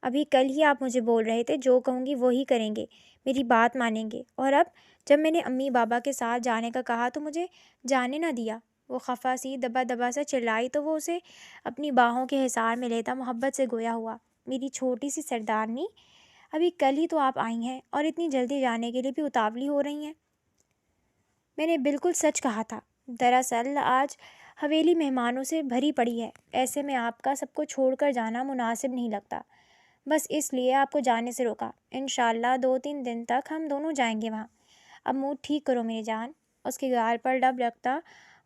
ابھی کل ہی آپ مجھے بول رہے تھے جو کہوں گی وہی کریں گے، میری بات مانیں گے، اور اب جب میں نے امی بابا کے ساتھ جانے کا کہا تو مجھے جانے نہ دیا۔ وہ خفا سی دبا دبا سا چلائی تو وہ اسے اپنی باہوں کے حصار میں لیتا محبت سے گویا ہوا، میری چھوٹی سی سردارنی، ابھی کل ہی تو آپ آئی ہیں اور اتنی جلدی جانے کے لیے بھی اتاولی ہو رہی ہیں۔ میں نے بالکل سچ کہا تھا۔ دراصل آج حویلی مہمانوں سے بھری پڑی ہے، ایسے میں آپ کا سب کو چھوڑ کر جانا مناسب نہیں لگتا، بس اس لیے آپ کو جانے سے روکا۔ انشاءاللہ 2-3 دن تک ہم دونوں جائیں گے وہاں۔ اب موڈ ٹھیک کرو میری جان۔ اس کے گال پر لب رکھتا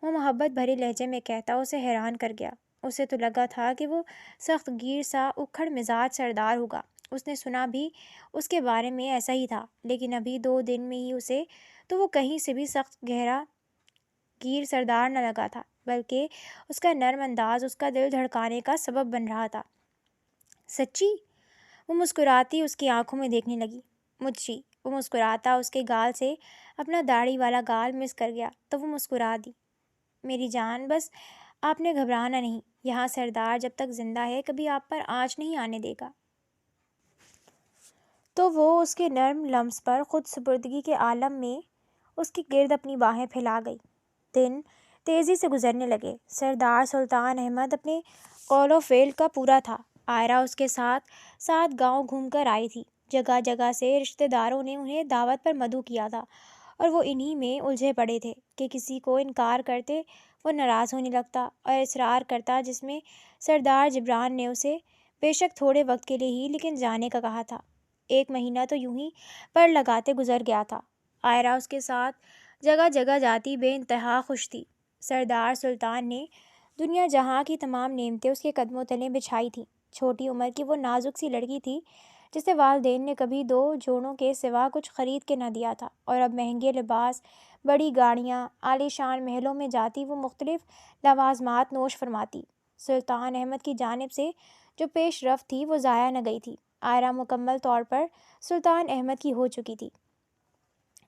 وہ محبت بھرے لہجے میں کہتا اسے حیران کر گیا۔ اسے تو لگا تھا کہ وہ سخت گیر سا اکھڑ مزاج سردار ہوگا، اس نے سنا بھی اس کے بارے میں ایسا ہی تھا، لیکن ابھی 2 دن میں ہی اسے تو وہ کہیں سے بھی سخت گہرا گیر سردار نہ لگا تھا، بلکہ اس کا نرم انداز اس کا دل دھڑکانے کا سبب بن رہا تھا۔ سچی؟ وہ مسکراتی اس کی آنکھوں میں دیکھنے لگی۔ مجھے وہ مسکراتا اس کے گال سے اپنا داڑھی والا گال مس کر گیا تو وہ مسکرا دی۔ میری جان، بس آپ نے گھبرانا نہیں، یہاں سردار جب تک زندہ ہے کبھی آپ پر آنچ نہیں آنے دے گا۔ تو وہ اس کے نرم لمس پر خود سپردگی کے عالم میں اس کے گرد اپنی باہیں پھیلا گئی۔ دن تیزی سے گزرنے لگے۔ سردار سلطان احمد اپنے قول و فعل کا پورا تھا۔ آئرہ اس کے ساتھ ساتھ گاؤں گھوم کر آئی تھی۔ جگہ جگہ سے رشتہ داروں نے انہیں دعوت پر مدعو کیا تھا اور وہ انہی میں الجھے پڑے تھے کہ کسی کو انکار کرتے وہ ناراض ہونے لگتا اور اصرار کرتا، جس میں سردار جبران نے اسے بے شک تھوڑے وقت کے لیے ہی لیکن جانے کا کہا تھا۔ 1 مہینہ تو یوں ہی پر لگاتے گزر گیا تھا۔ آئرہ اس کے ساتھ جگہ جگہ جاتی بے انتہا خوش تھی۔ سردار سلطان نے دنیا جہاں کی تمام نعمتیں اس کے قدموں تلے بچھائی تھیں۔ چھوٹی عمر کی وہ نازک سی لڑکی تھی جسے والدین نے کبھی 2 جوڑوں کے سوا کچھ خرید کے نہ دیا تھا، اور اب مہنگے لباس، بڑی گاڑیاں، عالی شان محلوں میں جاتی وہ مختلف لوازمات نوش فرماتی۔ سلطان احمد کی جانب سے جو پیش رفت تھی وہ ضائع نہ گئی تھی۔ آئرہ مکمل طور پر سلطان احمد کی ہو چکی تھی،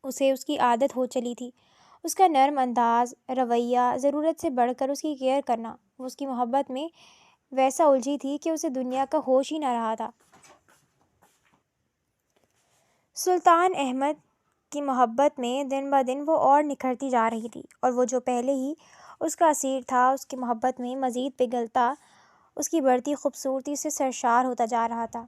اسے اس کی عادت ہو چلی تھی۔ اس کا نرم انداز، رویہ، ضرورت سے بڑھ کر اس کی کیئر کرنا، وہ اس کی محبت میں ویسا الجھی تھی کہ اسے دنیا کا ہوش ہی نہ رہا تھا۔ سلطان احمد کی محبت میں دن بہ دن وہ اور نکھرتی جا رہی تھی، اور وہ جو پہلے ہی اس کا اسیر تھا اس کی محبت میں مزید پگھلتا، اس کی بڑھتی خوبصورتی سے سرشار ہوتا جا رہا تھا۔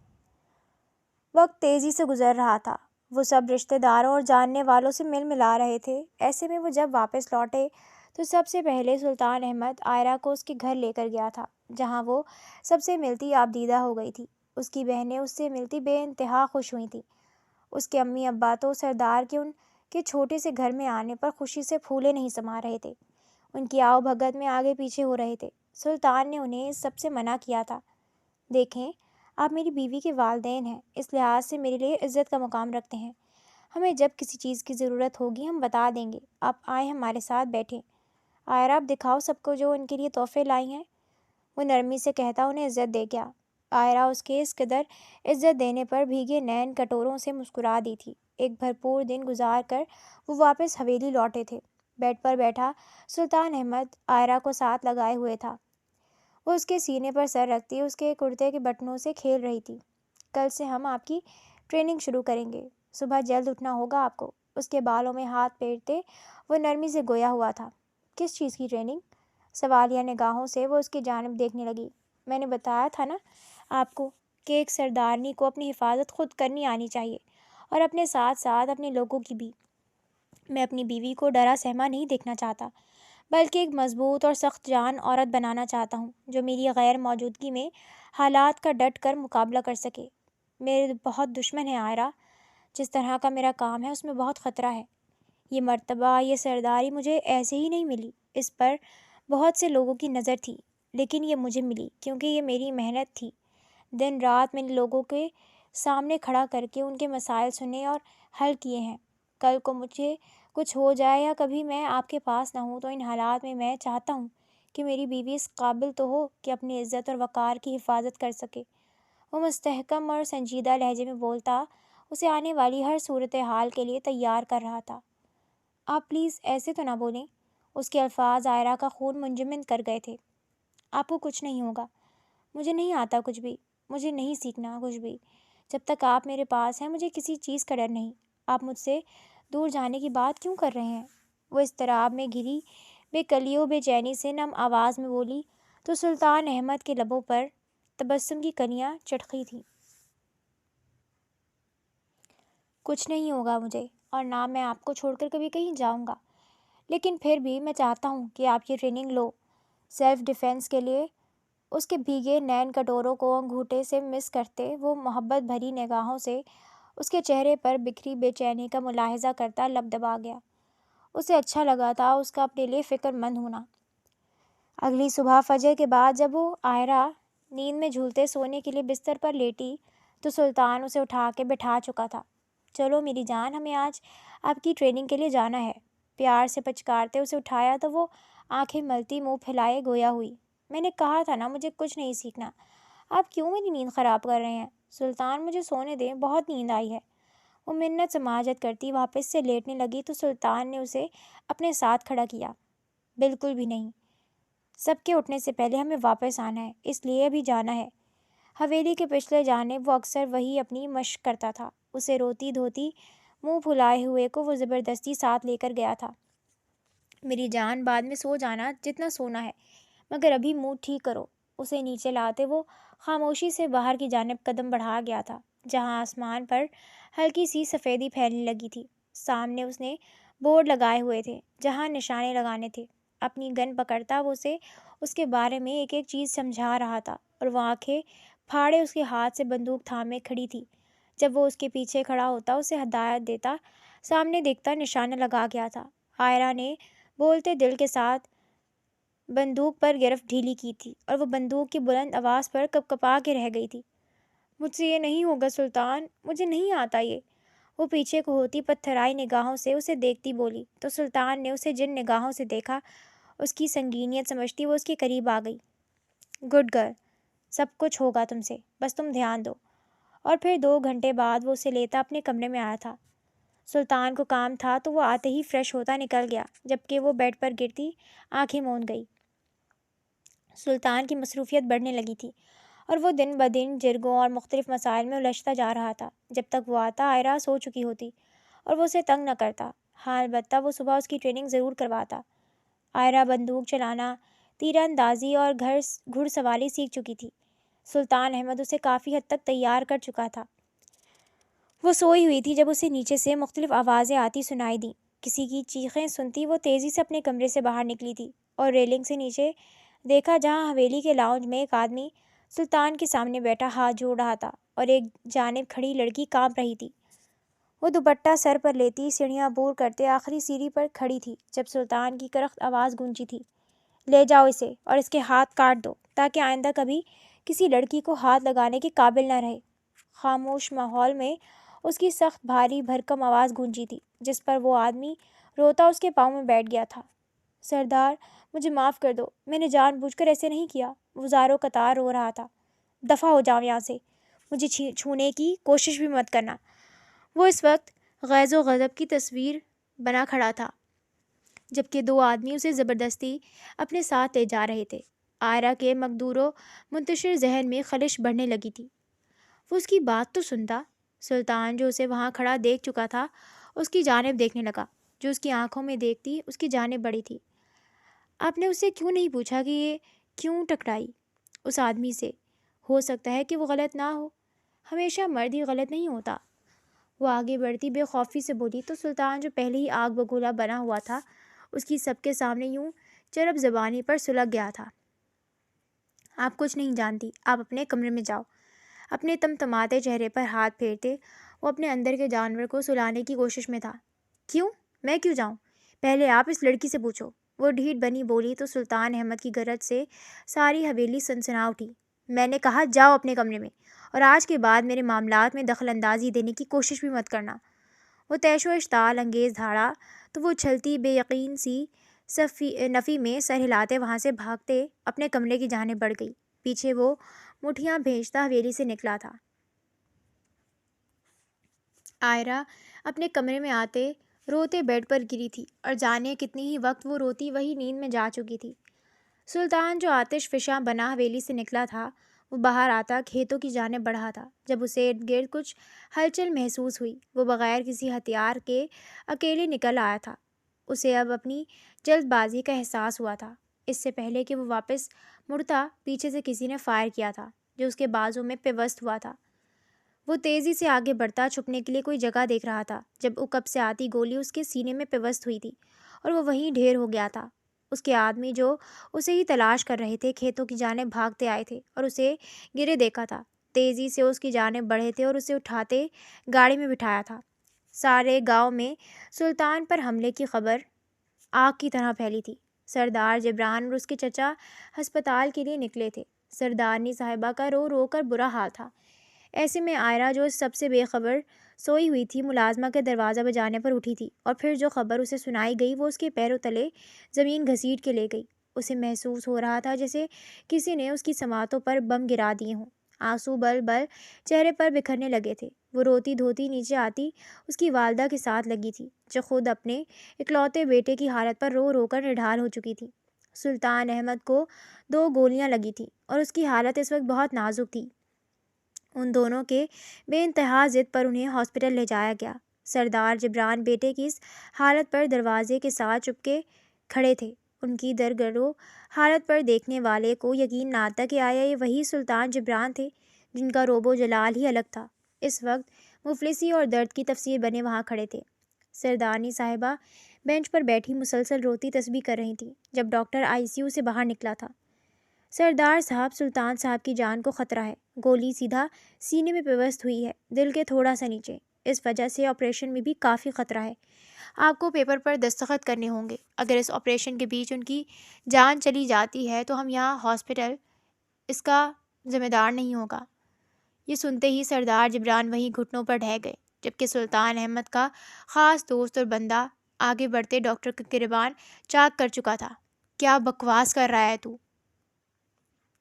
وقت تیزی سے گزر رہا تھا۔ وہ سب رشتہ داروں اور جاننے والوں سے مل ملا رہے تھے۔ ایسے میں وہ جب واپس لوٹے تو سب سے پہلے سلطان احمد آئرہ کو اس کے گھر لے کر گیا تھا، جہاں وہ سب سے ملتی آبدیدہ ہو گئی تھی۔ اس کی بہنیں اس سے ملتی بے انتہا خوش ہوئی تھیں۔ اس کے امی ابا تو سردار کے ان کے چھوٹے سے گھر میں آنے پر خوشی سے پھولے نہیں سما رہے تھے، ان کی آؤ بھگت میں آگے پیچھے ہو رہے تھے۔ سلطان نے انہیں اس سب سے منع کیا تھا۔ دیکھیں، آپ میری بیوی کے والدین ہیں، اس لحاظ سے میرے لیے عزت کا مقام رکھتے ہیں۔ ہمیں جب کسی چیز کی ضرورت ہوگی ہم بتا دیں گے، آپ آئیں ہمارے ساتھ بیٹھیں۔ آئرہ، آپ دکھاؤ سب کو جو ان کے لیے تحفے لائی ہیں، وہ نرمی سے کہتا انہیں عزت دے گیا۔ آئرہ اس کے اس قدر عزت دینے پر بھیگے نین کٹوروں سے مسکرا دی تھی۔ ایک بھرپور دن گزار کر وہ واپس حویلی لوٹے تھے۔ بیڈ پر بیٹھا سلطان احمد آئرہ کو ساتھ لگائے ہوئے تھا۔ وہ اس کے سینے پر سر رکھتی اس کے کرتے کے بٹنوں سے کھیل رہی تھی۔ کل سے ہم آپ کی ٹریننگ شروع کریں گے، صبح جلد اٹھنا ہوگا آپ کو۔ اس کے بالوں میں ہاتھ پھیرتے وہ نرمی سے گویا ہوا تھا۔ کس چیز کی ٹریننگ؟ سوالیہ نگاہوں سے وہ اس کی جانب دیکھنے لگی۔ میں نے بتایا تھا نا آپ کو کہ ایک سردارنی کو اپنی حفاظت خود کرنی آنی چاہیے، اور اپنے ساتھ ساتھ اپنے لوگوں کی بھی۔ میں اپنی بیوی کو ڈرا سہما نہیں دیکھنا چاہتا، بلکہ ایک مضبوط اور سخت جان عورت بنانا چاہتا ہوں جو میری غیر موجودگی میں حالات کا ڈٹ کر مقابلہ کر سکے۔ میرے بہت دشمن ہیں آئرہ، جس طرح کا میرا کام ہے اس میں بہت خطرہ ہے۔ یہ مرتبہ، یہ سرداری مجھے ایسے ہی نہیں ملی، اس پر بہت سے لوگوں کی نظر تھی، لیکن یہ مجھے ملی کیونکہ یہ میری محنت تھی۔ دن رات میں نے لوگوں کے سامنے کھڑا کر کے ان کے مسائل سنے اور حل کیے ہیں۔ کل کو مجھے کچھ ہو جائے یا کبھی میں آپ کے پاس نہ ہوں تو ان حالات میں چاہتا ہوں کہ میری بیوی اس قابل تو ہو کہ اپنی عزت اور وقار کی حفاظت کر سکے۔ وہ مستحکم اور سنجیدہ لہجے میں بولتا اسے آنے والی ہر صورتحال کے لیے تیار کر رہا تھا۔ آپ پلیز ایسے تو نہ بولیں۔ اس کے الفاظ آئرہ کا خون منجمد کر گئے تھے۔ آپ کو کچھ نہیں ہوگا، مجھے نہیں آتا کچھ بھی، مجھے نہیں سیکھنا کچھ بھی۔ جب تک آپ میرے پاس ہیں مجھے کسی چیز کا ڈر نہیں۔ آپ مجھ سے دور جانے کی بات کیوں کر رہے ہیں؟ وہ اضطراب میں گھری بے کلی و بے چینی سے نم آواز میں بولی تو سلطان احمد کے لبوں پر تبسم کی کلیاں چٹکی تھیں۔ کچھ نہیں ہوگا مجھے، اور نہ میں آپ کو چھوڑ کر کبھی کہیں جاؤں گا، لیکن پھر بھی میں چاہتا ہوں کہ آپ کی ٹریننگ لو سیلف ڈیفینس کے لیے۔ اس کے بھیگے نین کٹوروں کو انگوٹھے سے مس کرتے وہ محبت بھری نگاہوں سے اس کے چہرے پر بکھری بے چینی کا ملاحظہ کرتا لب دبا گیا۔ اسے اچھا لگا تھا اس کا اپنے لیے فکر مند ہونا۔ اگلی صبح فجر کے بعد جب وہ آئرہ نیند میں جھولتے سونے کے لیے بستر پر لیٹی تو سلطان اسے اٹھا کے بٹھا چکا تھا۔ چلو میری جان، ہمیں آج آپ کی ٹریننگ کے لیے جانا ہے۔ پیار سے پچکارتے اسے اٹھایا تو وہ آنکھیں ملتی منہ پھیلائے گویا ہوئی۔ میں نے کہا تھا نا مجھے کچھ نہیں سیکھنا، آپ کیوں میری نیند خراب کر رہے ہیں؟ سلطان مجھے سونے دیں، بہت نیند آئی ہے۔ وہ منت سماجت کرتی واپس سے لیٹنے لگی تو سلطان نے اسے اپنے ساتھ کھڑا کیا۔ بالکل بھی نہیں، سب کے اٹھنے سے پہلے ہمیں واپس آنا ہے، اس لیے ابھی جانا ہے۔ حویلی کے پچھلے جانب وہ اکثر وہی اپنی مشق کرتا تھا۔ اسے روتی دھوتی منہ پھلائے ہوئے کو وہ زبردستی ساتھ لے کر گیا تھا۔ میری جان، بعد میں سو جانا جتنا سونا ہے، مگر ابھی منہ ٹھیک کرو۔ اسے نیچے لاتے وہ خاموشی سے باہر کی جانب قدم بڑھا گیا تھا، جہاں آسمان پر ہلکی سی سفیدی پھیلنے لگی تھی۔ سامنے اس نے بورڈ لگائے ہوئے تھے جہاں نشانے لگانے تھے۔ اپنی گن پکڑتا وہ اسے اس کے بارے میں ایک ایک چیز سمجھا رہا تھا، اور وہ آنکھیں پھاڑے اس کے ہاتھ سے بندوق تھامے کھڑی تھی۔ جب وہ اس کے پیچھے کھڑا ہوتا اسے ہدایت دیتا، سامنے دیکھتا نشانہ لگا گیا تھا۔ آئرہ نے بولتے دل کے ساتھ بندوق پر گرفت ڈھیلی کی تھی، اور وہ بندوق کی بلند آواز پر کپ کپا کے رہ گئی تھی۔ مجھ سے یہ نہیں ہوگا سلطان، مجھے نہیں آتا یہ۔ وہ پیچھے کو ہوتی پتھرائی نگاہوں سے اسے دیکھتی بولی تو سلطان نے اسے جن نگاہوں سے دیکھا اس کی سنگینیت سمجھتی وہ اس کے قریب آ گئی۔ گڈ گرل، سب کچھ ہوگا تم سے، بس تم دھیان دو۔ اور پھر 2 گھنٹے بعد وہ اسے لیتا اپنے کمرے میں آیا تھا۔ سلطان کو کام تھا تو وہ آتے ہی فریش ہوتا نکل گیا، جبکہ وہ بیڈ پر گرتی آنکھیں موند گئی۔ سلطان کی مصروفیت بڑھنے لگی تھی، اور وہ دن بدن جرگوں اور مختلف مسائل میں الجھتا جا رہا تھا۔ جب تک وہ آتا آئرہ سو چکی ہوتی اور وہ اسے تنگ نہ کرتا۔ ہاں البتہ وہ صبح اس کی ٹریننگ ضرور کرواتا۔ آئرہ بندوق چلانا، تیر اندازی اور گھڑ سواری سیکھ چکی تھی۔ سلطان احمد اسے کافی حد تک تیار کر چکا تھا۔ وہ سوئی ہوئی تھی جب اسے نیچے سے مختلف آوازیں آتی سنائی دیں۔ کسی کی چیخیں سنتی وہ تیزی سے اپنے کمرے سے باہر نکلی تھی اور ریلنگ سے نیچے دیکھا جہاں حویلی کے لاؤنج میں ایک آدمی سلطان کے سامنے بیٹھا ہاتھ جوڑ رہا تھا اور ایک جانب کھڑی لڑکی کانپ رہی تھی۔ وہ دوپٹہ سر پر لیتی سیڑھیاں عبور کرتے آخری سیڑھی پر کھڑی تھی جب سلطان کی کرخت آواز گونجی تھی، لے جاؤ اسے اور اس کے ہاتھ کاٹ دو تاکہ آئندہ کبھی کسی لڑکی کو ہاتھ لگانے کے قابل نہ رہے۔ خاموش ماحول میں اس کی سخت بھاری بھرکم آواز گونجی تھی، جس پر وہ آدمی روتا اس کے پاؤں میں بیٹھ گیا تھا۔ سردار، مجھے معاف کر دو، میں نے جان بوجھ کر ایسے نہیں کیا۔ وہ زاروں قطار رو رہا تھا۔ دفع ہو جاؤ یہاں سے، مجھے چھونے کی کوشش بھی مت کرنا۔ وہ اس وقت غیظ و غضب کی تصویر بنا کھڑا تھا، جبکہ 2 آدمی اسے زبردستی اپنے ساتھ لے جا رہے تھے۔ آئرہ کے مقدور و منتشر ذہن میں خلش بڑھنے لگی تھی۔ وہ اس کی بات تو سنتا۔ سلطان جو اسے وہاں کھڑا دیکھ چکا تھا اس کی جانب دیکھنے لگا، جو اس کی آنکھوں میں دیکھتی اس کی جانب بڑھی تھی۔ آپ نے اس سے کیوں نہیں پوچھا کہ یہ کیوں ٹکرائی اس آدمی سے؟ ہو سکتا ہے کہ وہ غلط نہ ہو، ہمیشہ مرد ہی غلط نہیں ہوتا۔ وہ آگے بڑھتی بے خوفی سے بولی تو سلطان جو پہلے ہی آگ بگولا بنا ہوا تھا اس کی سب کے سامنے یوں چرب زبانی پر سلگ گیا تھا۔ آپ کچھ نہیں جانتی، آپ اپنے کمرے میں جاؤ۔ اپنے تمتماتے چہرے پر ہاتھ پھیرتے وہ اپنے اندر کے جانور کو سلانے کی کوشش میں تھا۔ کیوں؟ میں کیوں جاؤں؟ پہلے آپ اس لڑکی سے پوچھو۔ وہ ڈھیٹ بنی بولی تو سلطان احمد کی گرج سے ساری حویلی سنسنا اٹھی۔ میں نے کہا جاؤ اپنے کمرے میں، اور آج کے بعد میرے معاملات میں دخل اندازی دینے کی کوشش بھی مت کرنا۔ وہ تیش و اشتعال انگیز دھاڑا تو وہ اچھلتی بے یقین سی نفی میں سر ہلاتے وہاں سے بھاگتے اپنے کمرے کی جانب بڑھ گئی۔ پیچھے وہ مٹھیاں بھیجتا حویلی سے نکلا تھا۔ آئرہ اپنے کمرے میں آتے روتے بیڈ پر گری تھی، اور جانے کتنی ہی وقت وہ روتی وہی نیند میں جا چکی تھی۔ سلطان جو آتش فشاں بنا حویلی سے نکلا تھا وہ باہر آتا کھیتوں کی جانب بڑھا تھا۔ جب اسے ارد گرد کچھ ہلچل محسوس ہوئی وہ بغیر کسی ہتھیار کے اکیلے نکل آیا تھا۔ اسے اب اپنی جلد بازی کا احساس ہوا تھا۔ اس سے پہلے کہ وہ واپس مڑتا پیچھے سے کسی نے فائر کیا تھا جو اس کے بازو میں پیوست ہوا تھا۔ وہ تیزی سے آگے بڑھتا چھپنے کے لیے کوئی جگہ دیکھ رہا تھا جب اکب سے آتی گولی اس کے سینے میں پیوست ہوئی تھی اور وہ وہیں ڈھیر ہو گیا تھا۔ اس کے آدمی جو اسے ہی تلاش کر رہے تھے کھیتوں کی جانب بھاگتے آئے تھے اور اسے گرے دیکھا تھا، تیزی سے اس کی جانب بڑھے تھے اور اسے اٹھاتے گاڑی میں بٹھایا تھا۔ سارے گاؤں میں سلطان پر حملے کی خبر آگ کی طرح پھیلی تھی۔ سردار جبران اور اس کے چچا ہسپتال کے لیے نکلے تھے۔ سردارنی صاحبہ کا رو رو کر برا حال تھا۔ ایسے میں عائرہ جو سب سے بے خبر سوئی ہوئی تھی ملازمہ کے دروازہ بجانے پر اٹھی تھی اور پھر جو خبر اسے سنائی گئی وہ اس کے پیروں تلے زمین گھسیٹ کے لے گئی۔ اسے محسوس ہو رہا تھا جیسے کسی نے اس کی سماعتوں پر بم گرا دیے ہوں۔ آنسو بل بل چہرے پر بکھرنے لگے تھے۔ وہ روتی دھوتی نیچے آتی اس کی والدہ کے ساتھ لگی تھی جو خود اپنے اکلوتے بیٹے کی حالت پر رو رو کر نڈھال ہو چکی تھی۔ سلطان احمد کو 2 گولیاں لگی تھیں اور اس کی حالت اس وقت بہت نازک تھی۔ ان دونوں کے بے انتہا ضد پر انہیں ہاسپٹل لے جایا گیا۔ سردار جبران بیٹے کی اس حالت پر دروازے کے ساتھ چپکے کھڑے تھے۔ ان کی درگرو حالت پر دیکھنے والے کو یقین نہ آتا کہ آیا یہ وہی سلطان جبران تھے جن کا روب و جلال ہی الگ تھا۔ اس وقت مفلسی اور درد کی تفسیر بنے وہاں کھڑے تھے۔ سردارنی صاحبہ بینچ پر بیٹھی مسلسل روتی تسبیح کر رہی تھیں جب ڈاکٹر ICU سے باہر نکلا تھا۔ سردار صاحب، سلطان صاحب کی جان کو خطرہ ہے۔ گولی سیدھا سینے میں پیوست ہوئی ہے، دل کے تھوڑا سا نیچے۔ اس وجہ سے آپریشن میں بھی کافی خطرہ ہے۔ آپ کو پیپر پر دستخط کرنے ہوں گے۔ اگر اس آپریشن کے بیچ ان کی جان چلی جاتی ہے تو ہم یہاں ہاسپٹل اس کا ذمہ دار نہیں ہوگا۔ یہ سنتے ہی سردار جبران وہیں گھٹنوں پر ڈھہ گئے جبکہ سلطان احمد کا خاص دوست اور بندہ آگے بڑھتے ڈاکٹر کا گریبان چاک کر چکا تھا۔ کیا بکواس کر رہا ہے تو؟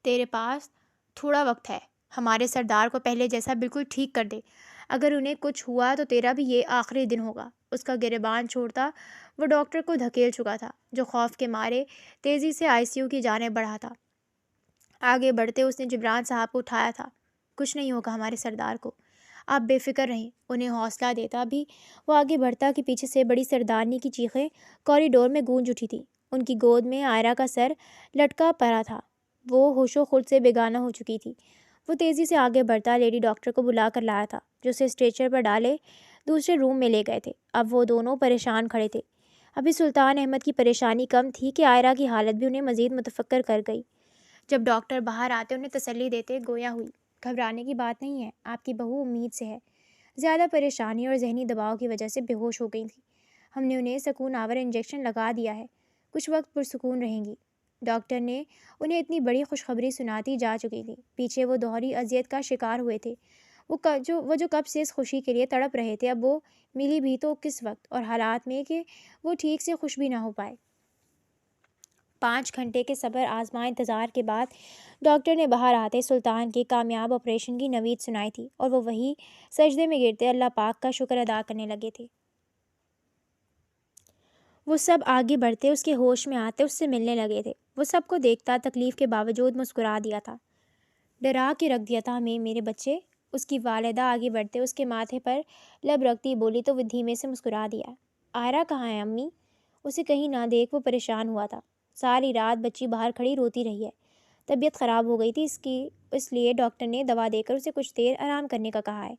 تیرے پاس تھوڑا وقت ہے۔ ہمارے سردار کو پہلے جیسا بالکل ٹھیک کر دے۔ اگر انہیں کچھ ہوا تو تیرا بھی یہ آخری دن ہوگا۔ اس کا گریبان چھوڑتا وہ ڈاکٹر کو دھکیل چکا تھا جو خوف کے مارے تیزی سے ICU کی جانب بڑھا تھا۔ آگے بڑھتے اس نے جبران صاحب کو اٹھایا تھا۔ کچھ نہیں ہوگا ہمارے سردار کو، آپ بے فکر رہیں۔ انہیں حوصلہ دیتا بھی وہ آگے بڑھتا کہ پیچھے سے بڑی سردارنی کی چیخیں کوریڈور میں گونج اٹھی تھیں۔ ان کی گود میں عائرہ کا سر لٹکا پڑا تھا۔ وہ ہوش و خرد سے بیگانہ ہو چکی تھی۔ وہ تیزی سے آگے بڑھتا لیڈی ڈاکٹر کو بلا کر لایا تھا جو اسے اسٹریچر پر ڈالے دوسرے روم میں لے گئے تھے۔ اب وہ دونوں پریشان کھڑے تھے۔ ابھی سلطان احمد کی پریشانی کم تھی کہ عائرہ کی حالت بھی انہیں مزید متفکر کر گئی۔ جب ڈاکٹر باہر آتے انہیں تسلی دیتے گویا ہوئی، گھبرانے کی بات نہیں ہے، آپ کی بہو امید سے ہے۔ زیادہ پریشانی اور ذہنی دباؤ کی وجہ سے بے ہوش ہو گئی تھی۔ ہم نے انہیں سکون آور انجیکشن لگا دیا ہے، کچھ وقت پرسکون رہیں گی۔ ڈاکٹر نے انہیں اتنی بڑی خوشخبری سناتی جا چکی تھی۔ پیچھے وہ دوہری اذیت کا شکار ہوئے تھے۔ وہ جو کب سے اس خوشی کے لیے تڑپ رہے تھے اب وہ ملی بھی تو کس وقت اور حالات میں کہ وہ ٹھیک سے خوش بھی نہ ہو پائے۔ 5 گھنٹے کے صبر آزما انتظار کے بعد ڈاکٹر نے باہر آتے سلطان کے کامیاب آپریشن کی نوید سنائی تھی اور وہ وہی سجدے میں گرتے اللہ پاک کا شکر ادا کرنے لگے تھے۔ وہ سب آگے بڑھتے اس کے ہوش میں آتے اس سے ملنے لگے تھے۔ وہ سب کو دیکھتا تکلیف کے باوجود مسکرا دیا تھا۔ ڈرا کے رکھ دیا تھا ہمیں میرے بچے، اس کی والدہ آگے بڑھتے اس کے ماتھے پر لب رکھتی بولی تو وہ دھیمے سے مسکرا دیا۔ عائرہ کہاں ہے امی؟ اسے کہیں نہ دیکھ وہ پریشان ہوا تھا۔ ساری رات بچی باہر کھڑی روتی رہی ہے، طبیعت خراب ہو گئی تھی اس لیے ڈاکٹر نے دوا دے کر اسے کچھ دیر آرام کرنے کا کہا ہے۔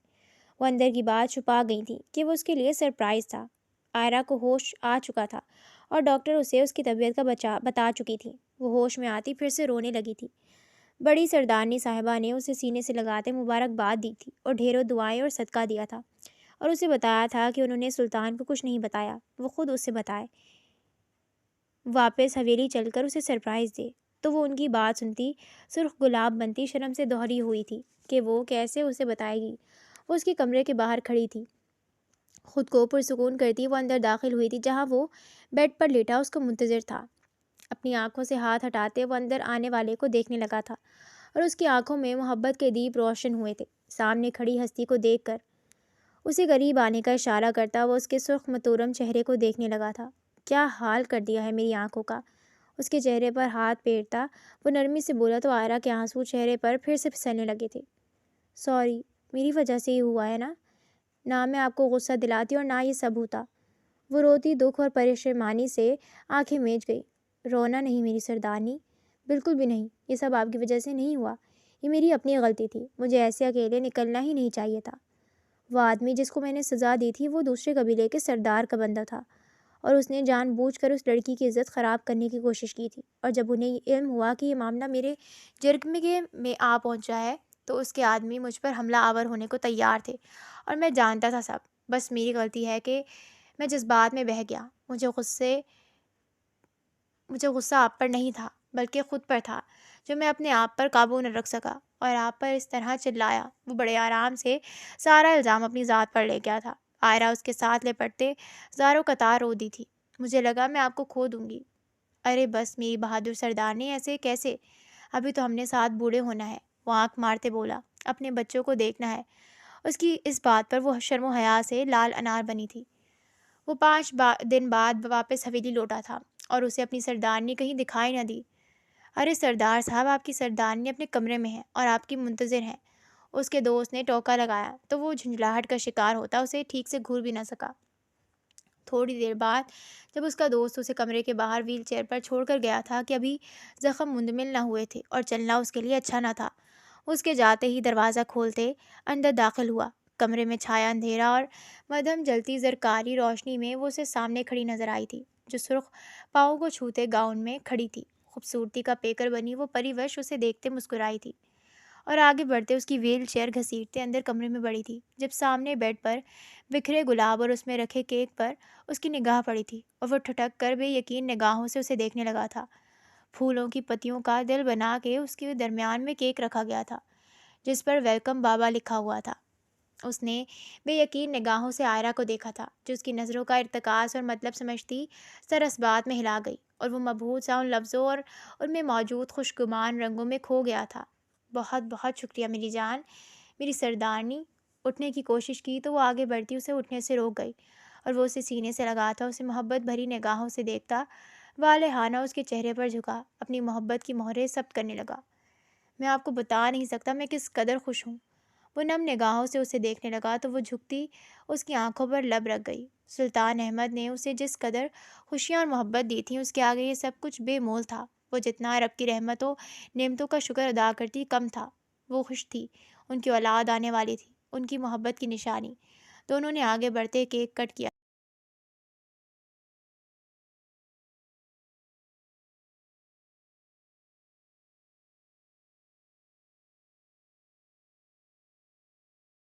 وہ اندر کی بات چھپا گئی تھی کہ وہ اس کے لیے سرپرائز تھا۔ عائرہ کو ہوش آ چکا تھا اور ڈاکٹر اسے اس کی طبیعت کا بتا چکی تھی۔ وہ ہوش میں آتی پھر سے رونے لگی تھی۔ بڑی سردارنی صاحبہ نے اسے سینے سے لگاتے مبارکباد دی تھی اور ڈھیروں دعائیں اور صدقہ دیا تھا اور اسے بتایا تھا کہ انہوں نے سلطان کو کچھ نہیں بتایا، وہ خود اسے بتائے، واپس حویلی چل کر اسے سرپرائز دے۔ تو وہ ان کی بات سنتی سرخ گلاب بنتی شرم سے دوہری ہوئی تھی کہ وہ کیسے اسے بتائے گی۔ وہ اس کے کمرے کے باہر کھڑی تھی، خود کو پرسکون کرتی وہ اندر داخل ہوئی تھی جہاں وہ بیڈ پر لیٹا اس کو منتظر تھا۔ اپنی آنکھوں سے ہاتھ ہٹاتے وہ اندر آنے والے کو دیکھنے لگا تھا اور اس کی آنکھوں میں محبت کے دیپ روشن ہوئے تھے۔ سامنے کھڑی ہستی کو دیکھ کر اسے قریب آنے کا اشارہ کرتا وہ اس کے سرخ متورم چہرے کو دیکھنے لگا تھا۔ کیا حال کر دیا ہے میری آنکھوں کا، اس کے چہرے پر ہاتھ پھیرتا وہ نرمی سے بولا تو آئرہ کے آنسو چہرے پر پھر سے پھسلنے لگے تھے۔ سوری، میری وجہ سے ہی ہوا ہے نا؟ نہ میں آپ کو غصہ دلاتی اور نہ یہ سب ہوتا۔ وہ روتی دکھ اور پریشانی سے آنکھیں میچ گئی۔ رونا نہیں میری سردارنی، بالکل بھی نہیں، یہ سب آپ کی وجہ سے نہیں ہوا، یہ میری اپنی غلطی تھی، مجھے ایسے اکیلے نکلنا ہی نہیں چاہیے تھا۔ وہ آدمی جس کو میں نے سزا دی تھی وہ دوسرے قبیلے کے سردار کا بندہ تھا اور اس نے جان بوجھ کر اس لڑکی کی عزت خراب کرنے کی کوشش کی تھی، اور جب انہیں علم ہوا کہ یہ معاملہ میرے جرم میں آ پہنچا ہے تو اس کے آدمی مجھ پر حملہ آور ہونے کو تیار تھے، اور میں جانتا تھا سب۔ بس میری غلطی ہے کہ میں جذبات میں بہہ گیا۔ مجھے غصہ آپ پر نہیں تھا بلکہ خود پر تھا، جو میں اپنے آپ پر قابو نہ رکھ سکا اور آپ پر اس طرح چلایا۔ وہ بڑے آرام سے سارا الزام اپنی ذات پر لے گیا تھا۔ آئرہ اس کے ساتھ لپٹتے زاروں قطار رو دی تھی۔ مجھے لگا میں آپ کو کھو دوں گی۔ ارے بس میری بہادر سردارنی، ایسے کیسے؟ ابھی تو ہم نے ساتھ بوڑھے ہونا ہے، وہ آنکھ مارتے بولا۔ اپنے بچوں کو دیکھنا ہے۔ اس کی اس بات پر وہ شرم و حیا سے لال انار بنی تھی۔ وہ 5 دن بعد واپس حویلی لوٹا تھا اور اسے اپنی سردارنی کہیں دکھائی نہ دی۔ ارے سردار صاحب، آپ کی سردارنی اپنے کمرے میں ہے اور آپ کی منتظر ہے۔ اس کے دوست نے ٹوکا لگایا تو وہ جھنجھلاہٹ کا شکار ہوتا اسے ٹھیک سے گھور بھی نہ سکا۔ تھوڑی دیر بعد جب اس کا دوست اسے کمرے کے باہر ویل چیئر پر چھوڑ کر گیا تھا کہ ابھی زخم مندمل نہ ہوئے تھے اور چلنا اس کے لیے اچھا نہ تھا، اس کے جاتے ہی دروازہ کھولتے اندر داخل ہوا۔ کمرے میں چھایا اندھیرا اور مدھم جلتی زرکاری روشنی میں وہ اسے سامنے کھڑی نظر آئی تھی، جو سرخ پاؤں کو چھوتے گاؤن میں کھڑی تھی۔ خوبصورتی کا پیکر بنی وہ پری وش اسے دیکھتے مسکرائی تھی اور آگے بڑھتے اس کی ویل چیئر گھسیٹتے اندر کمرے میں بڑھی تھی۔ جب سامنے بیڈ پر بکھرے گلاب اور اس میں رکھے کیک پر اس کی نگاہ پڑی تھی اور وہ ٹھٹک کر بے یقین نگاہوں سے اسے دیکھنے لگا تھا۔ پھولوں کی پتیوں کا دل بنا کے اس کے درمیان میں کیک رکھا گیا تھا جس پر ویلکم بابا لکھا ہوا تھا۔ اس نے بے یقین نگاہوں سے آئرہ کو دیکھا تھا، جو اس کی نظروں کا ارتکاز اور مطلب سمجھتی سر اس بات میں ہلا گئی، اور وہ مبہوت سا ان لفظوں اور ان میں موجود خوشگمان رنگوں میں کھو گیا تھا۔ بہت بہت شکریہ میری جان، میری سردارنی۔ اٹھنے کی کوشش کی تو وہ آگے بڑھتی اسے اٹھنے سے روک گئی، اور وہ اسے سینے سے لگاتا اسے محبت بھری نگاہوں سے دیکھتا والہانہ اس کے چہرے پر جھکا اپنی محبت کی مہریں ثبت کرنے لگا۔ میں آپ کو بتا نہیں سکتا میں کس قدر خوش ہوں۔ وہ نم نگاہوں سے اسے دیکھنے لگا تو وہ جھکتی اس کی آنکھوں پر لب رکھ گئی۔ سلطان احمد نے اسے جس قدر خوشیاں اور محبت دی تھیں اس کے آگے یہ سب کچھ بے مول تھا۔ وہ جتنا رب کی رحمت و نعمتوں کا شکر ادا کرتی کم تھا۔ وہ خوش تھی، ان کی اولاد آنے والی تھی، ان کی محبت کی نشانی۔ دونوں نے آگے بڑھتے کیک کٹ کیا۔